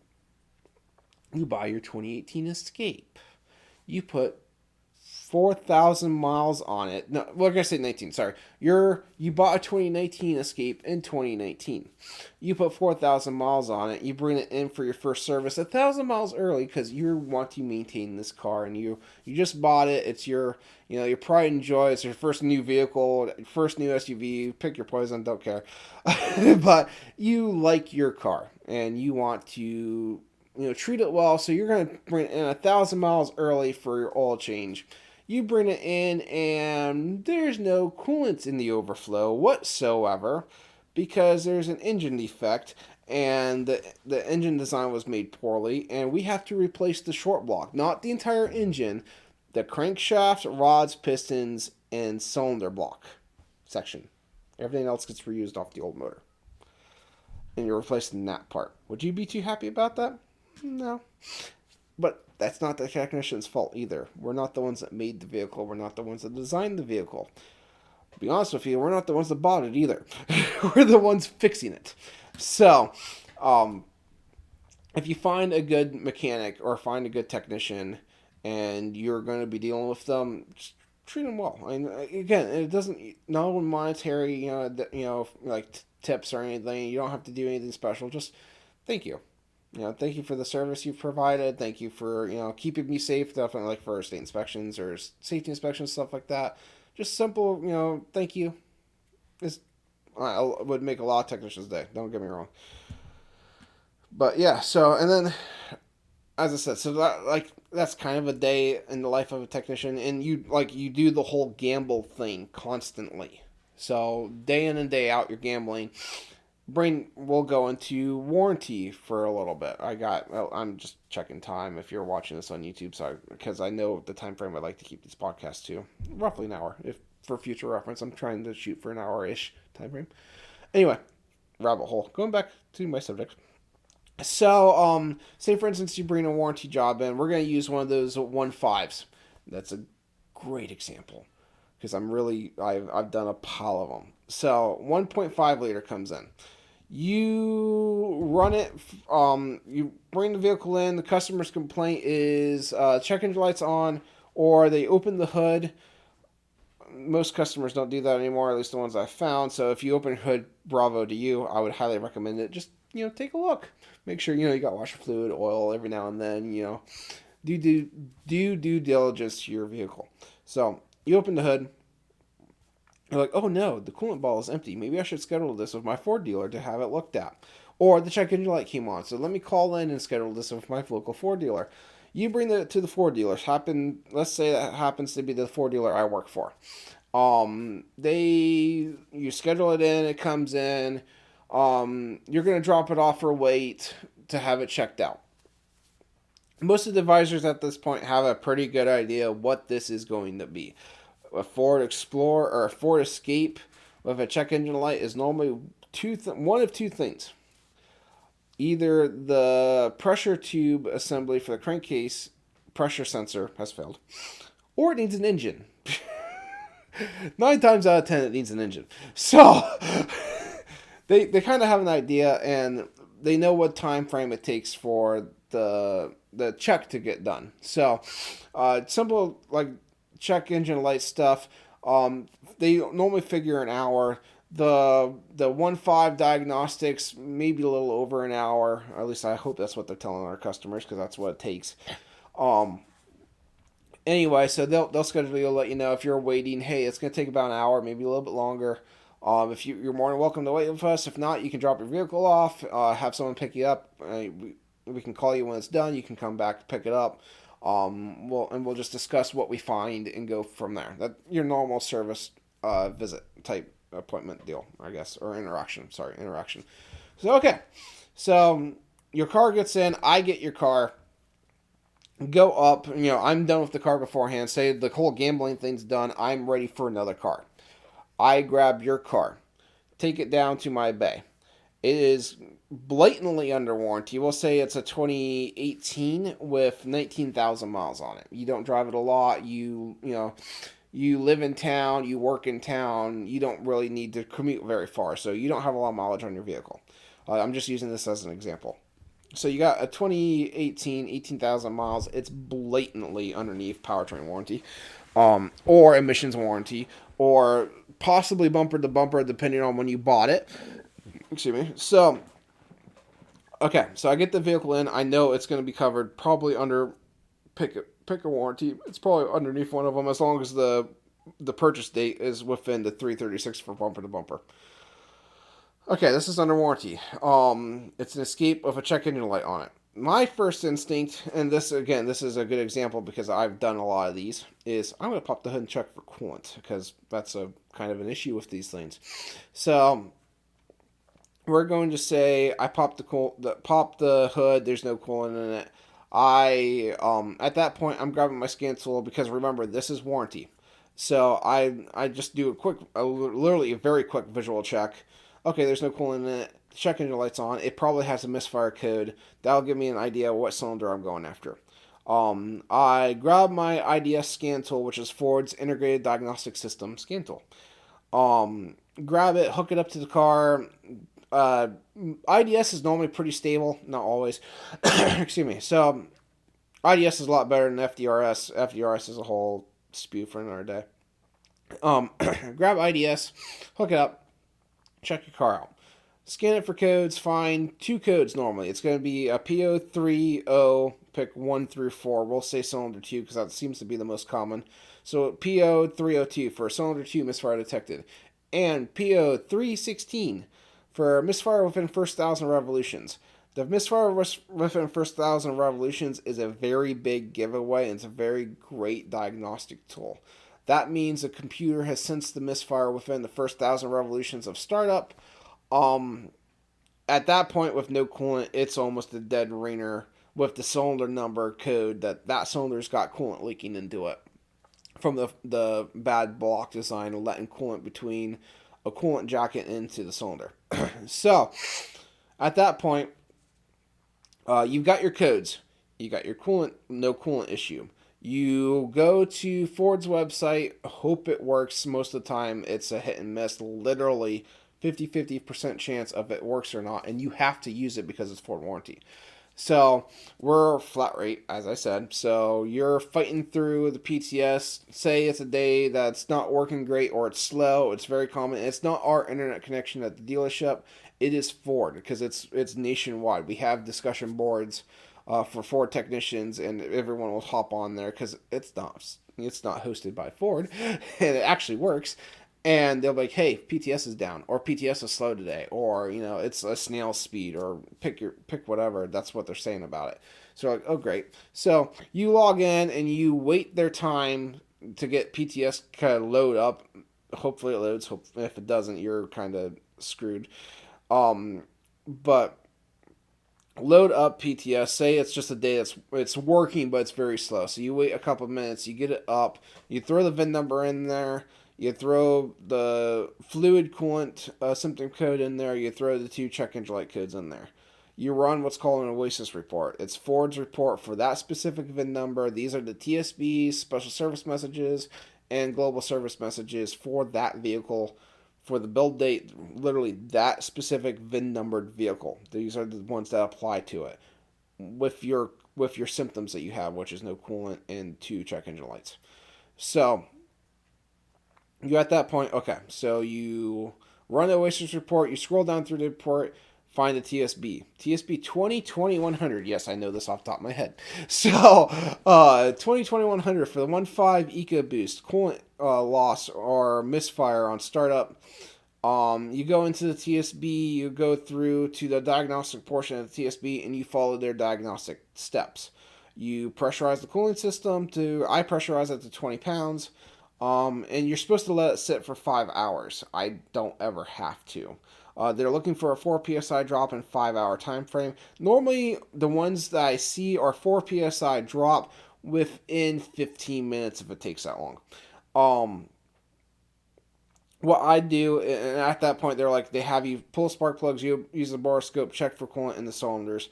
you buy your 2018 Escape, you put 4,000 miles on it. No, well, like I said 19. Sorry, you bought a 2019 Escape in 2019. You put 4,000 miles on it. You bring it in for your first service 1,000 miles early because you want to maintain this car, and you just bought it. It's your your pride and joy. It's your first new vehicle, first new SUV. Pick your poison. Don't care, but you like your car and you want to treat it well. So you're gonna bring it in 1,000 miles early for your oil change. You bring it in and there's no coolant in the overflow whatsoever because there's an engine defect, and the engine design was made poorly, and we have to replace the short block, not the entire engine, the crankshaft, rods, pistons, and cylinder block section. Everything else gets reused off the old motor, and you're replacing that part. Would you be too happy about that? No. But that's not the technician's fault either. We're not the ones that made the vehicle. We're not the ones that designed the vehicle. To be honest with you, we're not the ones that bought it either. We're the ones fixing it. So, if you find a good mechanic or find a good technician, and you're going to be dealing with them, just treat them well. And again, it doesn't no monetary, like tips or anything. You don't have to do anything special. Just thank you. Thank you for the service you've provided. Thank you for keeping me safe. Definitely like for state inspections or safety inspections, stuff like that. Just simple, thank you. Is would make a lot of technicians' day. Don't get me wrong. But yeah, so and then as I said, so that's kind of a day in the life of a technician, and you do the whole gamble thing constantly. So day in and day out, you're gambling. Brain will go into warranty for a little bit. I'm just checking time if you're watching this on YouTube, so because I know the time frame I'd like to keep this podcast to, roughly an hour. If for future reference, I'm trying to shoot for an hour-ish time frame. Anyway, rabbit hole. Going back to my subject. So, say for instance you bring a warranty job in, we're going to use one of those 1.5s. That's a great example because I've done a pile of them. So 1.5 liter comes in. You run it. You bring the vehicle in. The customer's complaint is check engine lights on, or they open the hood. Most customers don't do that anymore, at least the ones I've found. So if you open hood, bravo to you. I would highly recommend it. Just take a look. Make sure you got washer fluid, oil every now and then. Do due diligence to your vehicle. So you open the hood. You're like, oh no, the coolant ball is empty. Maybe I should schedule this with my Ford dealer to have it looked at. Or the check engine light came on, so let me call in and schedule this with my local Ford dealer. You bring it to the Ford dealer. Let's say that happens to be the Ford dealer I work for. You schedule it in, it comes in. You're gonna drop it off for weight to have it checked out. Most of the advisors at this point have a pretty good idea what this is going to be. A Ford Explorer or a Ford Escape with a check engine light is normally one of two things. Either the pressure tube assembly for the crankcase pressure sensor has failed, or it needs an engine. 9 times out of 10, it needs an engine. So they kind of have an idea, and they know what time frame it takes for the check to get done. So simple like check engine light stuff. They normally figure an hour. The 1.5 diagnostics maybe a little over an hour. At least I hope that's what they're telling our customers, because that's what it takes. Anyway, so they'll schedule you, let you know if you're waiting. Hey, it's gonna take about an hour, maybe a little bit longer. If you're more than welcome to wait with us. If not, you can drop your vehicle off. Have someone pick you up. We can call you when it's done. You can come back, pick it up. We'll just discuss what we find and go from there. That your normal service visit type appointment deal, I guess, or interaction. Sorry, interaction. So okay, so your car gets in. I get your car. Go up. I'm done with the car beforehand. Say the whole gambling thing's done. I'm ready for another car. I grab your car, take it down to my bay. It is blatantly under warranty. We'll say it's a 2018 with 19,000 miles on it. You don't drive it a lot. You live in town, you work in town, you don't really need to commute very far, so you don't have a lot of mileage on your vehicle. I'm just using this as an example. So you got a 2018, 18,000 miles. It's blatantly underneath powertrain warranty, or emissions warranty, or possibly bumper to bumper, depending on when you bought it. Excuse me. So, okay, so I get the vehicle in. I know it's going to be covered probably under pick a warranty. It's probably underneath one of them, as long as the purchase date is within the 336 for bumper to bumper. Okay, this is under warranty. It's an Escape with a check engine light on it. My first instinct, and this is a good example because I've done a lot of these, is I'm going to pop the hood and check for coolant, because that's a kind of an issue with these things. So we're going to say I pop the hood. There's no coolant in it. At that point, I'm grabbing my scan tool, because remember, this is warranty. So I just do literally a very quick visual check. Okay, there's no coolant in it. The check engine light's on. It probably has a misfire code. That'll give me an idea of what cylinder I'm going after. I grab my IDS scan tool, which is Ford's Integrated Diagnostic System scan tool. Grab it, hook it up to the car. IDS is normally pretty stable, not always. Excuse me. So IDS is a lot better than FDRS. FDRS is a whole spew for another day. Grab IDS, hook it up, check your car out. Scan it for codes, find 2 codes normally. It's going to be a P030, pick 1 through 4. We'll say cylinder 2 because that seems to be the most common. So P0302 for cylinder 2 misfire detected. And P0316 for misfire within first 1,000 revolutions. The misfire within first 1,000 revolutions is a very big giveaway, and it's a very great diagnostic tool. That means the computer has sensed the misfire within the first 1,000 revolutions of startup. At that point, with no coolant, it's almost a dead ringer with the cylinder number code that cylinder's got coolant leaking into it from the bad block design and letting coolant between a coolant jacket into the cylinder. So, at that point, you've got your codes. You got your coolant, no coolant issue. You go to Ford's website, hope it works. Most of the time, it's a hit and miss. Literally 50% chance of it works or not, and you have to use it because it's Ford warranty. So we're flat rate, as I said. So you're fighting through the PTS. Say it's a day that's not working great or it's slow. It's very common. It's not our internet connection at the dealership. It is Ford because it's nationwide. We have discussion boards for Ford technicians, and everyone will hop on there because it's not hosted by Ford, and it actually works. And they'll be like, hey, PTS is down, or PTS is slow today, or, it's a snail speed, or pick whatever. That's what they're saying about it. So like, oh, great. So you log in and you wait their time to get PTS kind of load up. Hopefully it loads. If it doesn't, you're kind of screwed. But load up PTS. Say it's just a day it's working, but it's very slow. So you wait a couple minutes, you get it up, you throw the VIN number in there. You throw the fluid coolant symptom code in there. You throw the 2 check engine light codes in there. You run what's called an OASIS report. It's Ford's report for that specific VIN number. These are the TSBs, special service messages, and global service messages for that vehicle for the build date, literally that specific VIN numbered vehicle. These are the ones that apply to it with your symptoms that you have, which is no coolant and 2 check engine lights. So you at that point, okay, so you run the OASIS report, you scroll down through the report, find the TSB. TSB 20/2100. Yes, I know this off the top of my head. So, 20/2100 for the 1.5 EcoBoost, coolant loss or misfire on startup. You go into the TSB, you go through to the diagnostic portion of the TSB, and you follow their diagnostic steps. You pressurize the cooling system I pressurize it to 20 pounds. And you're supposed to let it sit for 5 hours. I don't ever have to. They're looking for a 4 psi drop in 5-hour time frame. Normally, the ones that I see are 4 psi drop within 15 minutes if it takes that long. What I do, and at that point, they have you pull spark plugs, you use the borescope, check for coolant in the cylinders.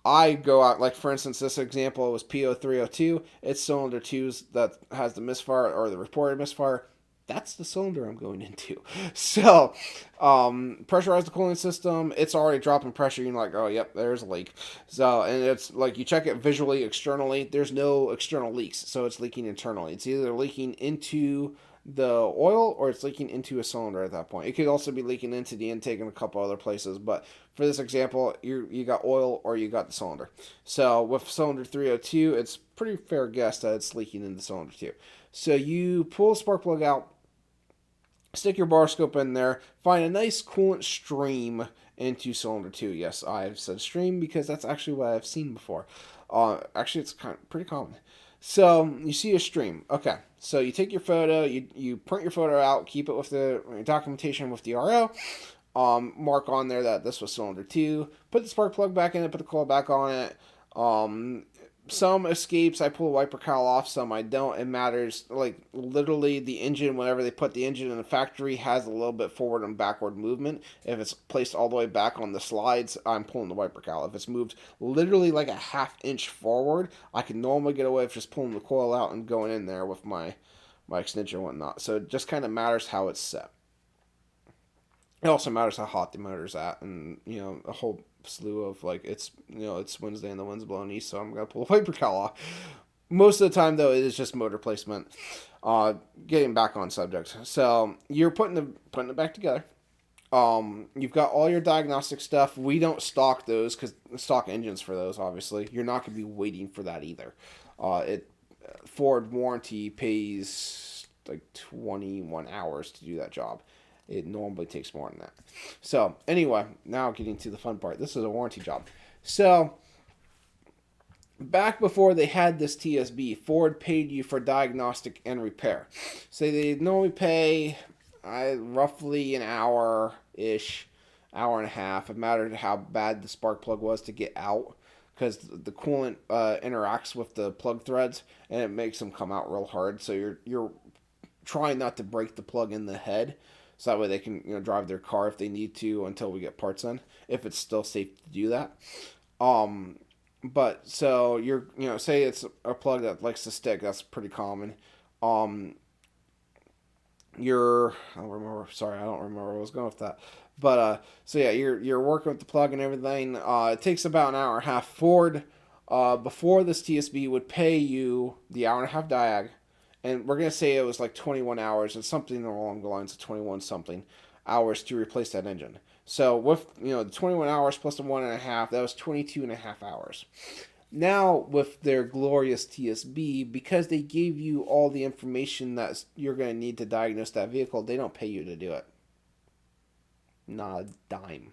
I go out, like for instance, this example was P0302. It's cylinder 2's that has the misfire or the reported misfire. That's the cylinder I'm going into. So, pressurize the cooling system. It's already dropping pressure. You're like, oh, yep, there's a leak. So, and it's like you check it visually, externally. There's no external leaks, so it's leaking internally. It's either leaking into the oil or it's leaking into a cylinder at that point. It could also be leaking into the intake in a couple other places, but for this example, you got oil or you got the cylinder. So with cylinder 302, it's pretty fair guess that it's leaking into cylinder 2. So you pull the spark plug out, stick your borescope in there, find a nice coolant stream into cylinder 2. Yes, I've said stream because that's actually what I've seen before. Actually, it's pretty common. So you see a stream. Okay, so you take your photo, you print your photo out, keep it with the documentation with the RO. Mark on there that this was cylinder 2. Put the spark plug back in it, put the coil back on it. Some escapes, I pull a wiper cowl off, some I don't. It matters, like, literally the engine, whenever they put the engine in the factory, has a little bit forward and backward movement. If it's placed all the way back on the slides, I'm pulling the wiper cowl. If it's moved literally like a ½ inch forward, I can normally get away with just pulling the coil out and going in there with my extension and whatnot. So it just kind of matters how it's set. It also matters how hot the motor's at, and a whole slew of like it's Wednesday and the wind's blowing east, so I'm gonna pull the wiper cowl off. Most of the time, though, it is just motor placement. Getting back on subject, so you're putting it back together. You've got all your diagnostic stuff. We don't stock those because stock engines for those. Obviously, you're not going to be waiting for that either. It Ford warranty pays like 21 hours to do that job. It normally takes more than that. So anyway, now getting to the fun part. This is a warranty job. So back before they had this TSB, Ford paid you for diagnostic and repair. So they normally pay roughly an hour ish, hour and a half. It mattered how bad the spark plug was to get out because the coolant interacts with the plug threads and it makes them come out real hard. So you're trying not to break the plug in the head. So that way they can drive their car if they need to until we get parts in, if it's still safe to do that. But so say it's a plug that likes to stick. That's pretty common. Um, I don't remember. Sorry, I don't remember where I was going with that. But so yeah, you're working with the plug and everything. It takes about an hour and a half. Ford, before this TSB would pay you the hour and a half diag, and we're gonna say it was like 21 hours and something along the lines of 21 something hours to replace that engine. So with the 21 hours plus the one and a half, that was 22 and a half hours. Now with their glorious TSB, because they gave you all the information that you're going to need to diagnose that vehicle, they don't pay you to do it. Not a dime.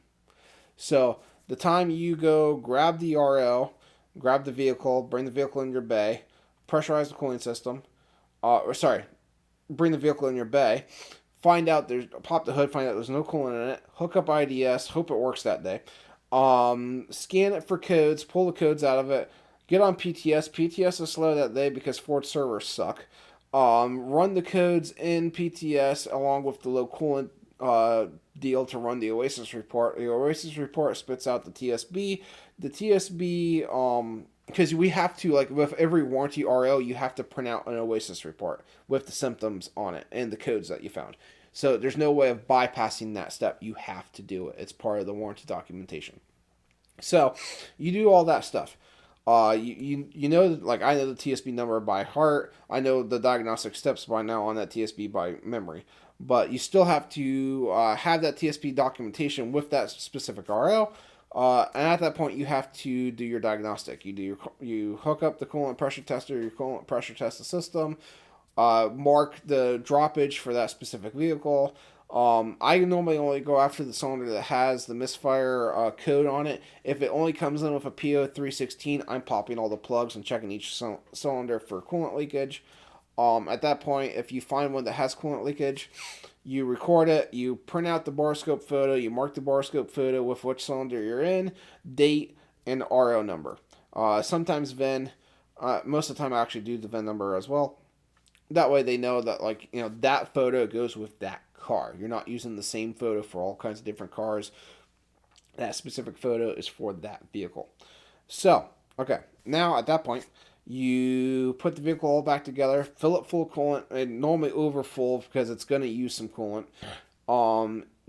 So the time you go grab the RO, grab the vehicle, bring the vehicle in your bay, pressurize the cooling system, bring the vehicle in your bay, pop the hood, find out there's no coolant in it, hook up IDS, hope it works that day. Scan it for codes, pull the codes out of it, get on PTS. PTS is slow that day because Ford servers suck. Run the codes in PTS along with the low coolant deal to run the Oasis report. The Oasis report spits out the TSB. The TSB, because we have to, like with every warranty RO, you have to print out an Oasis report with the symptoms on it and the codes that you found. So there's no way of bypassing that step. You have to do it. It's part of the warranty documentation. So you do all that stuff. You know, like I know the TSB number by heart. I know the diagnostic steps by now on that TSB by memory. But you still have to have that TSB documentation with that specific RO. And at that point, you have to do your diagnostic. You hook up the coolant pressure tester. Your coolant pressure test the system. Mark the droppage for that specific vehicle. I normally only go after the cylinder that has the misfire code on it. If it only comes in with a PO316, I'm popping all the plugs and checking each cylinder for coolant leakage. At that point, if you find one that has coolant leakage, you record it, you print out the borescope photo, you mark the borescope photo with which cylinder you're in, date, and RO number. Sometimes VIN. Most of the time I actually do the VIN number as well. That way they know that that photo goes with that car. You're not using the same photo for all kinds of different cars. That specific photo is for that vehicle. So, okay, now at that point, you put the vehicle all back together, fill it full of coolant, and normally over full because it's going to use some coolant.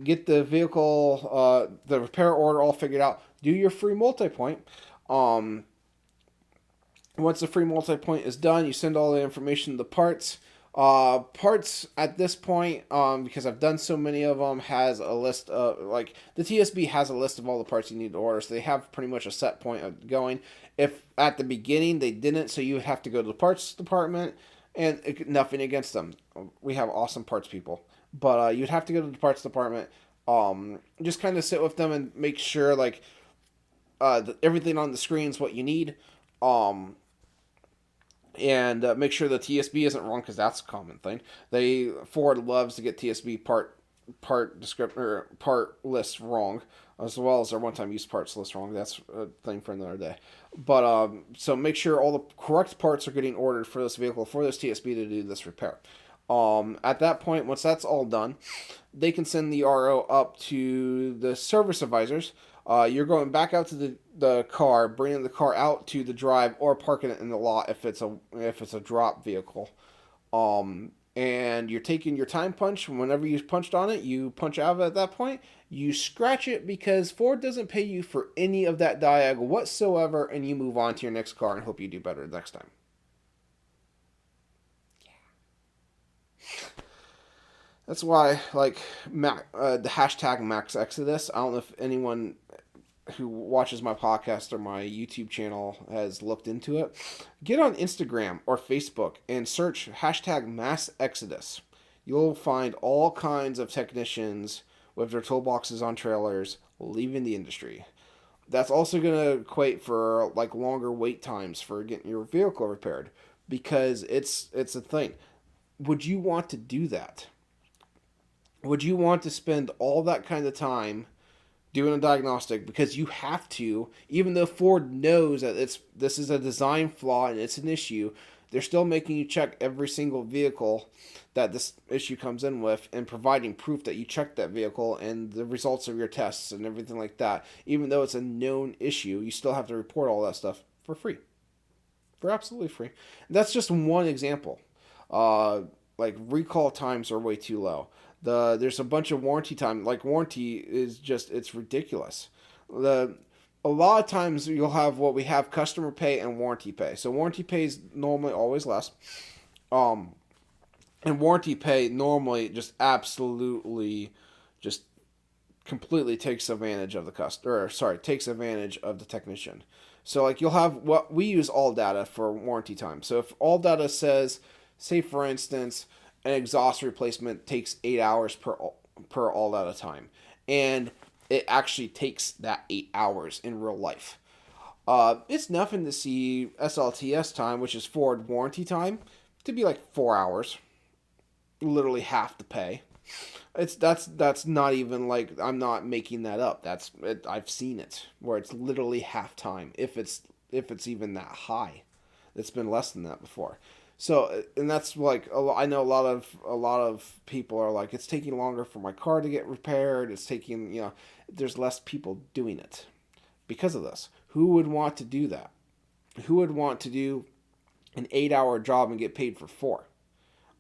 Get the vehicle, the repair order all figured out. Do your free multi-point. Once the free multi-point is done, you send all the information to the parts. Parts at this point, because I've done so many of them, has a list of, like, the TSB has a list of all the parts you need to order, so they have pretty much a set point of going. If at the beginning they didn't, so you would have to go to the parts department, and nothing against them. We have awesome parts people. But you'd have to go to the parts department, just kind of sit with them and make sure, like, everything on the screen is what you need. And make sure the TSB isn't wrong because that's a common thing. Ford loves to get TSB part descriptor part lists wrong, as well as their one-time use parts list wrong. That's a thing for another day. But so make sure all the correct parts are getting ordered for this vehicle for this TSB to do this repair. At that point, once that's all done, they can send the RO up to the service advisors. You're going back out to the car, bringing the car out to the drive, or parking it in the lot if it's a drop vehicle. and you're taking your time punch. Whenever you punched on it, you punch out of it at that point. You scratch it because Ford doesn't pay you for any of that diag whatsoever, and you move on to your next car and hope you do better next time. That's why, like, the hashtag Max Exodus. I don't know if anyone who watches my podcast or my YouTube channel has looked into it. Get on Instagram or Facebook and search hashtag Mass Exodus. You'll find all kinds of technicians with their toolboxes on trailers leaving the industry. That's also going to equate for like longer wait times for getting your vehicle repaired because it's a thing. Would you want to do that? Would you want to spend all that kind of time doing a diagnostic because you have to, even though Ford knows that this is a design flaw and it's an issue, they're still making you check every single vehicle that this issue comes in with and providing proof that you checked that vehicle and the results of your tests and everything like that. Even though it's a known issue, you still have to report all that stuff for free. For absolutely free. And that's just one example. Like recall times are way too low. There's a bunch of warranty time. Like warranty is just it's ridiculous. A lot of times you'll have what we have customer pay and warranty pay. So warranty pay is normally always less. And warranty pay normally just absolutely just completely takes advantage of the customer, or sorry, takes advantage of the technician. So like you'll have what we use all data for warranty time. So if all data says, say for instance, an exhaust replacement takes 8 hours per all data time, and it actually takes that 8 hours in real life. It's nothing to see SLTS time, which is Ford warranty time, to be like 4 hours, literally half the pay. That's not even like I'm not making that up. That's it, I've seen it where it's literally half time if it's even that high. It's been less than that before. So and that's like I know a lot of people are like it's taking longer for my car to get repaired. It's taking there's less people doing it because of this. Who would want to do that? Who would want to do an 8-hour job and get paid for 4?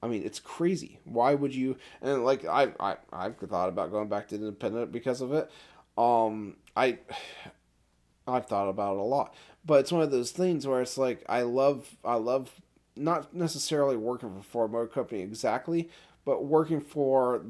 I mean, it's crazy. Why would you? And like I've thought about going back to independent because of it. I've thought about it a lot, but it's one of those things where it's like I love not necessarily working for a motor company exactly, but working for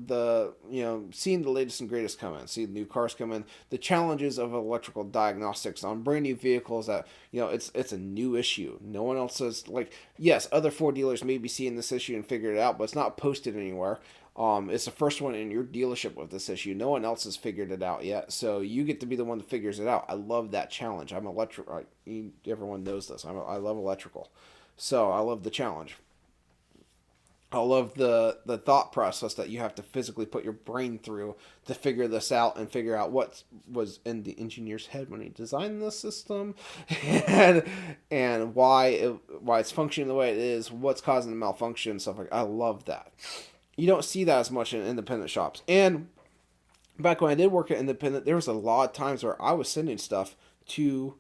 seeing the latest and greatest come in, seeing the new cars come in, the challenges of electrical diagnostics on brand new vehicles that, it's a new issue. No one else is like, yes, other Ford dealers may be seeing this issue and figured it out, but it's not posted anywhere. It's the first one in your dealership with this issue. No one else has figured it out yet, so you get to be the one that figures it out. I love that challenge. I'm electrical. Everyone knows this. I love electrical. So I love the challenge. I love the thought process that you have to physically put your brain through to figure this out and figure out what was in the engineer's head when he designed the system and why it's functioning the way it is, what's causing the malfunction, stuff like that. I love that. You don't see that as much in independent shops. And back when I did work at independent, there was a lot of times where I was sending stuff to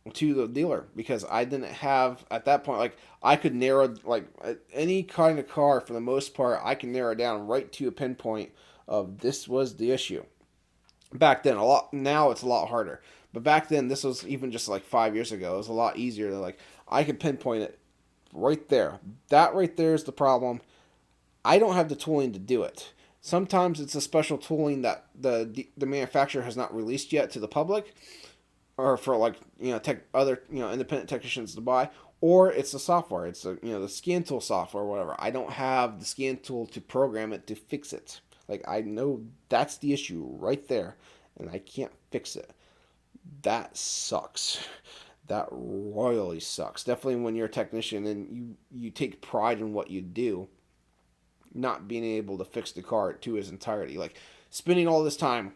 the dealer because I didn't have at that point like I could narrow like any kind of car for the most part I can narrow down right to a pinpoint of this was the issue. Back then now it's a lot harder, but back then this was even just like 5 years ago. It was a lot easier to like I could pinpoint it right there. That right there is the problem. I don't have the tooling to do it. Sometimes it's a special tooling that the manufacturer has not released yet to the public, or for like other independent technicians to buy, or it's the software. It's the scan tool software or whatever. I don't have the scan tool to program it to fix it. Like I know that's the issue right there, and I can't fix it. That sucks. That royally sucks. Definitely when you're a technician and you take pride in what you do, not being able to fix the car to its entirety, like spending all this time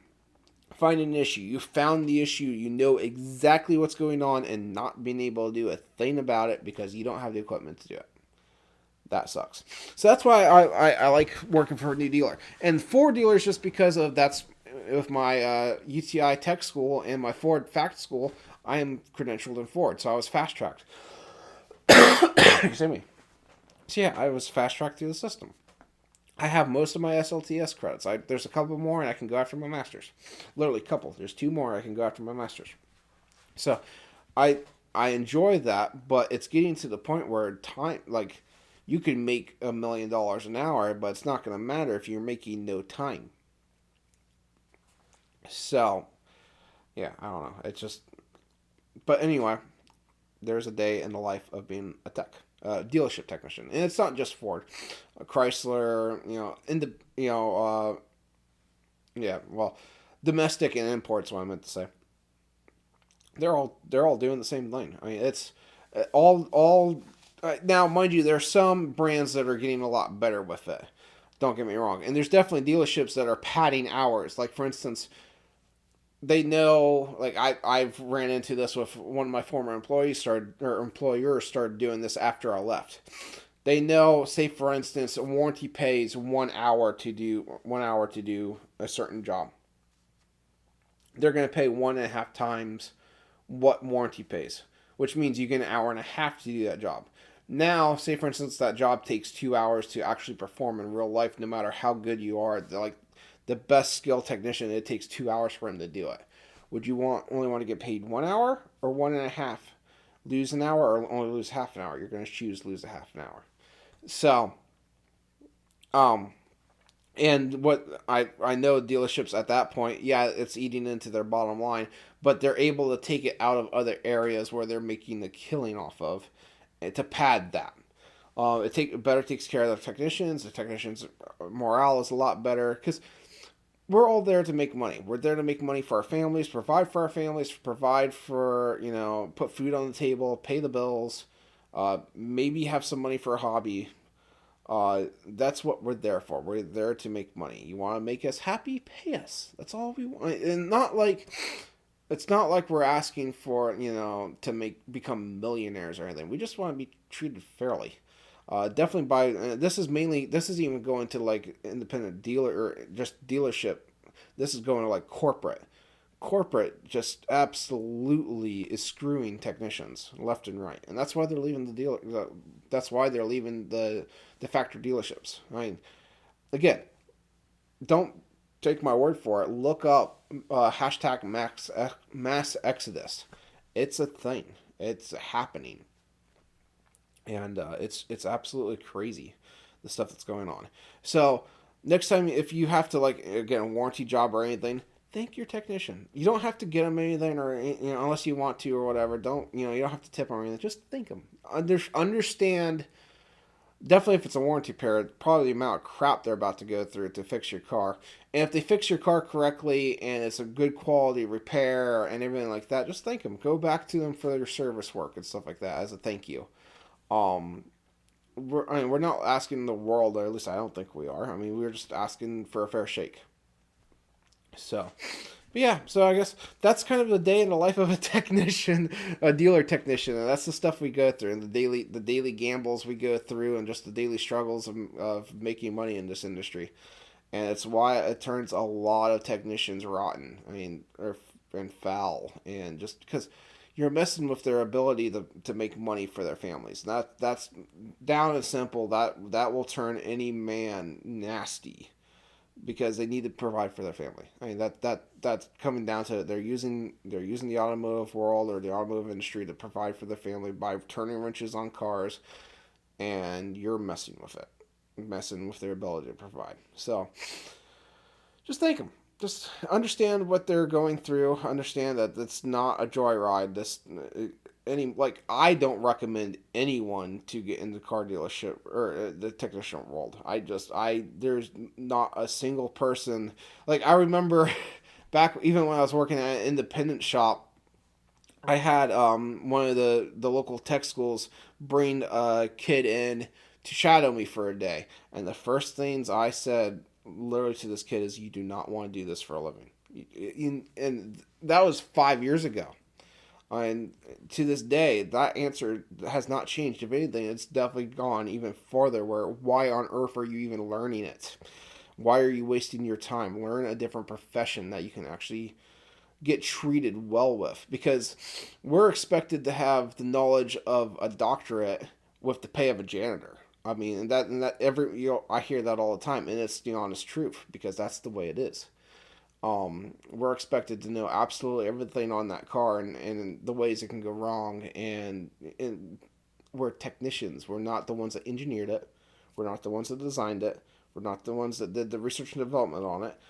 finding an issue. You found the issue. You know exactly what's going on and not being able to do a thing about it because you don't have the equipment to do it. That sucks. So that's why I like working for a new dealer. And Ford dealers, just because of that's with my UTI tech school and my Ford fact school, I am credentialed in Ford. So I was fast tracked. Excuse me. So yeah, I was fast tracked through the system. I have most of my SLTS credits. There's a couple more, and I can go after my masters. Literally, a couple. There's two more I can go after my masters. So, I I enjoy that, but it's getting to the point where time, like, you can make $1 million an hour, but it's not going to matter if you're making no time. So, yeah, I don't know. It's just, but anyway, there's a day in the life of being a dealership technician, and it's not just Ford, Chrysler, yeah, well, domestic and imports. What I meant to say, they're all doing the same thing. I mean, it's all. Now, mind you, there are some brands that are getting a lot better with it. Don't get me wrong, and there's definitely dealerships that are padding hours. Like, for instance, they know, like, I've ran into this with one of my former employers started doing this after I left. They know, say for instance, a warranty pays 1 hour to do a certain job. They're going to pay 1.5 times what warranty pays, which means you get an hour and a half to do that job. Now, say for instance that job takes 2 hours to actually perform in real life. No matter how good you are, like the best skilled technician, it takes 2 hours for him to do it. Would you only want to get paid 1 hour or 1.5? Lose an hour or only lose half an hour? You're going to choose lose a half an hour. So, um, and what I know dealerships at that point, yeah, it's eating into their bottom line, but they're able to take it out of other areas where they're making the killing off of, to pad that. It better takes care of the technicians. The technicians' morale is a lot better because we're all there to make money. We're there to make money for our families, provide for our families, provide for, put food on the table, pay the bills, maybe have some money for a hobby. That's what we're there for. We're there to make money. You want to make us happy? Pay us. That's all we want. And it's not like we're asking for, to become millionaires or anything. We just want to be treated fairly. Definitely this is even going to like independent dealer or just dealership. This is going to like corporate. Corporate just absolutely is screwing technicians left and right, and that's why they're leaving the deal. That's why they're leaving the factory dealerships. I mean, again, don't take my word for it. Look up hashtag mass exodus. It's a thing. It's happening, and it's absolutely crazy, the stuff that's going on. So next time, if you have to like get a warranty job or anything, thank your technician. You don't have to get them anything, or unless you want to or whatever. Don't you don't have to tip them or anything. Just thank them. Understand. Definitely, if it's a warranty period, probably the amount of crap they're about to go through to fix your car. And if they fix your car correctly and it's a good quality repair and everything like that, just thank them. Go back to them for their service work and stuff like that as a thank you. Um, we're not asking the world, or at least I don't think we are. I mean, we're just asking for a fair shake. So, but yeah, so I guess that's kind of the day in the life of a technician, a dealer technician, and that's the stuff we go through, and the daily gambles we go through, and just the daily struggles of making money in this industry, and it's why it turns a lot of technicians rotten. I mean, and foul, and just because you're messing with their ability to make money for their families. That's down and simple. That will turn any man nasty, because they need to provide for their family. I mean that's coming down to it. They're using the automotive world or the automotive industry to provide for their family by turning wrenches on cars, and you're messing with it, messing with their ability to provide. So just thank them. Just understand what they're going through. Understand that it's not a joyride. I don't recommend anyone to get into the car dealership or the technician world. There's not a single person. Like, I remember back even when I was working at an independent shop, I had one of the local tech schools bring a kid in to shadow me for a day, and the first things I said literally to this kid is, "You do not want to do this for a living," and that was 5 years ago. And to this day, that answer has not changed. If anything, it's definitely gone even farther. Why on earth are you even learning it? Why are you wasting your time? Learn a different profession that you can actually get treated well with. Because we're expected to have the knowledge of a doctorate with the pay of a janitor. I mean, and that every I hear that all the time, and it's the honest truth because that's the way it is. We're expected to know absolutely everything on that car and the ways it can go wrong, and we're technicians. We're not the ones that engineered it. We're not the ones that designed it. We're not the ones that did the research and development on it.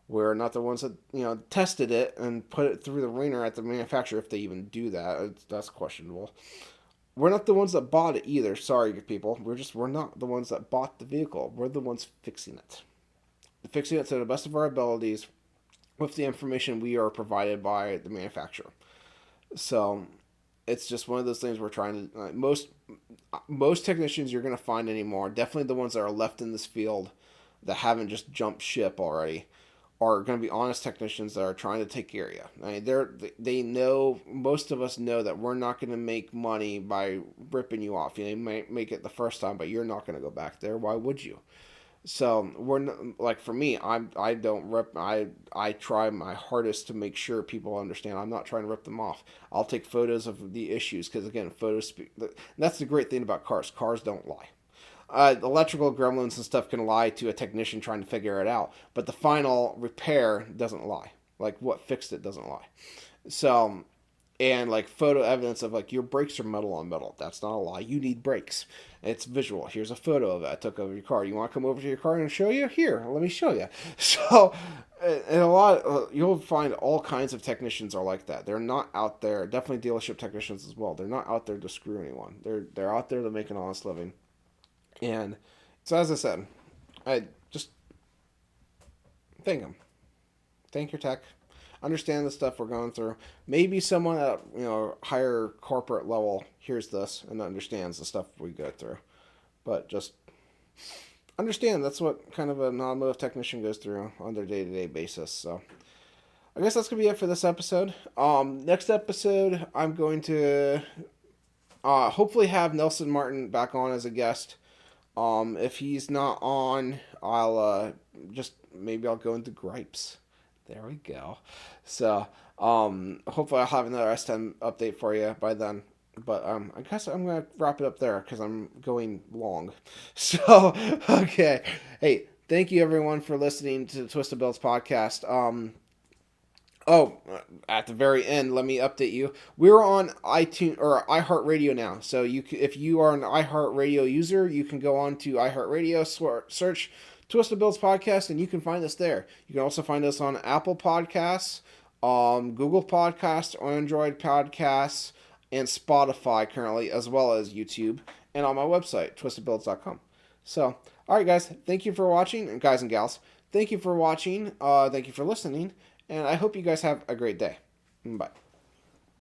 We're not the ones that tested it and put it through the ringer at the manufacturer, if they even do that. That's questionable. We're not the ones that bought it either. Sorry, people. We're not the ones that bought the vehicle. We're the ones fixing it. Fixing it to the best of our abilities with the information we are provided by the manufacturer. So it's just one of those things we're trying to most technicians you're going to find anymore, definitely the ones that are left in this field that haven't just jumped ship already, are going to be honest technicians that are trying to take care of you. I mean, they know, most of us know that we're not going to make money by ripping you off. You might make it the first time, but you're not going to go back there. Why would you? So we're not, like, for me, I don't rip. I try my hardest to make sure people understand. I'm not trying to rip them off. I'll take photos of the issues because, again, photos speak. That's the great thing about cars. Cars don't lie. Electrical gremlins and stuff can lie to a technician trying to figure it out, but the final repair doesn't lie. Like, what fixed it doesn't lie. So, and like photo evidence of like your brakes are metal on metal. That's not a lie. You need brakes. It's visual. Here's a photo of it I took of your car. You want to come over to your car and show you? Here, let me show you. So, and a lot, you'll find all kinds of technicians are like that. They're not out there. Definitely dealership technicians as well. They're not out there to screw anyone. They're out there to make an honest living. And so, as I said, I just thank them. Thank your tech. Understand the stuff we're going through. Maybe someone at higher corporate level hears this and understands the stuff we go through. But just understand that's what kind of a non-automotive technician goes through on their day-to-day basis. So I guess that's gonna be it for this episode. Next episode, I'm going to hopefully have Nelson Martin back on as a guest. If he's not on, I'll maybe I'll go into gripes. There we go. So, hopefully I'll have another S10 update for you by then. But I guess I'm going to wrap it up there because I'm going long. So, okay. Hey, thank you everyone for listening to the Twisted Builds podcast. At the very end, let me update you. We're on iTunes or iHeartRadio now. So if you are an iHeartRadio user, you can go on to iHeartRadio, search Twisted Builds podcast, and you can find us there. You can also find us on Apple Podcasts, Google Podcasts, Android Podcasts, and Spotify currently, as well as YouTube, and on my website, twistedbuilds.com. So, all right, guys, thank you for watching, and guys and gals, thank you for watching. Thank you for listening. And I hope you guys have a great day. Bye.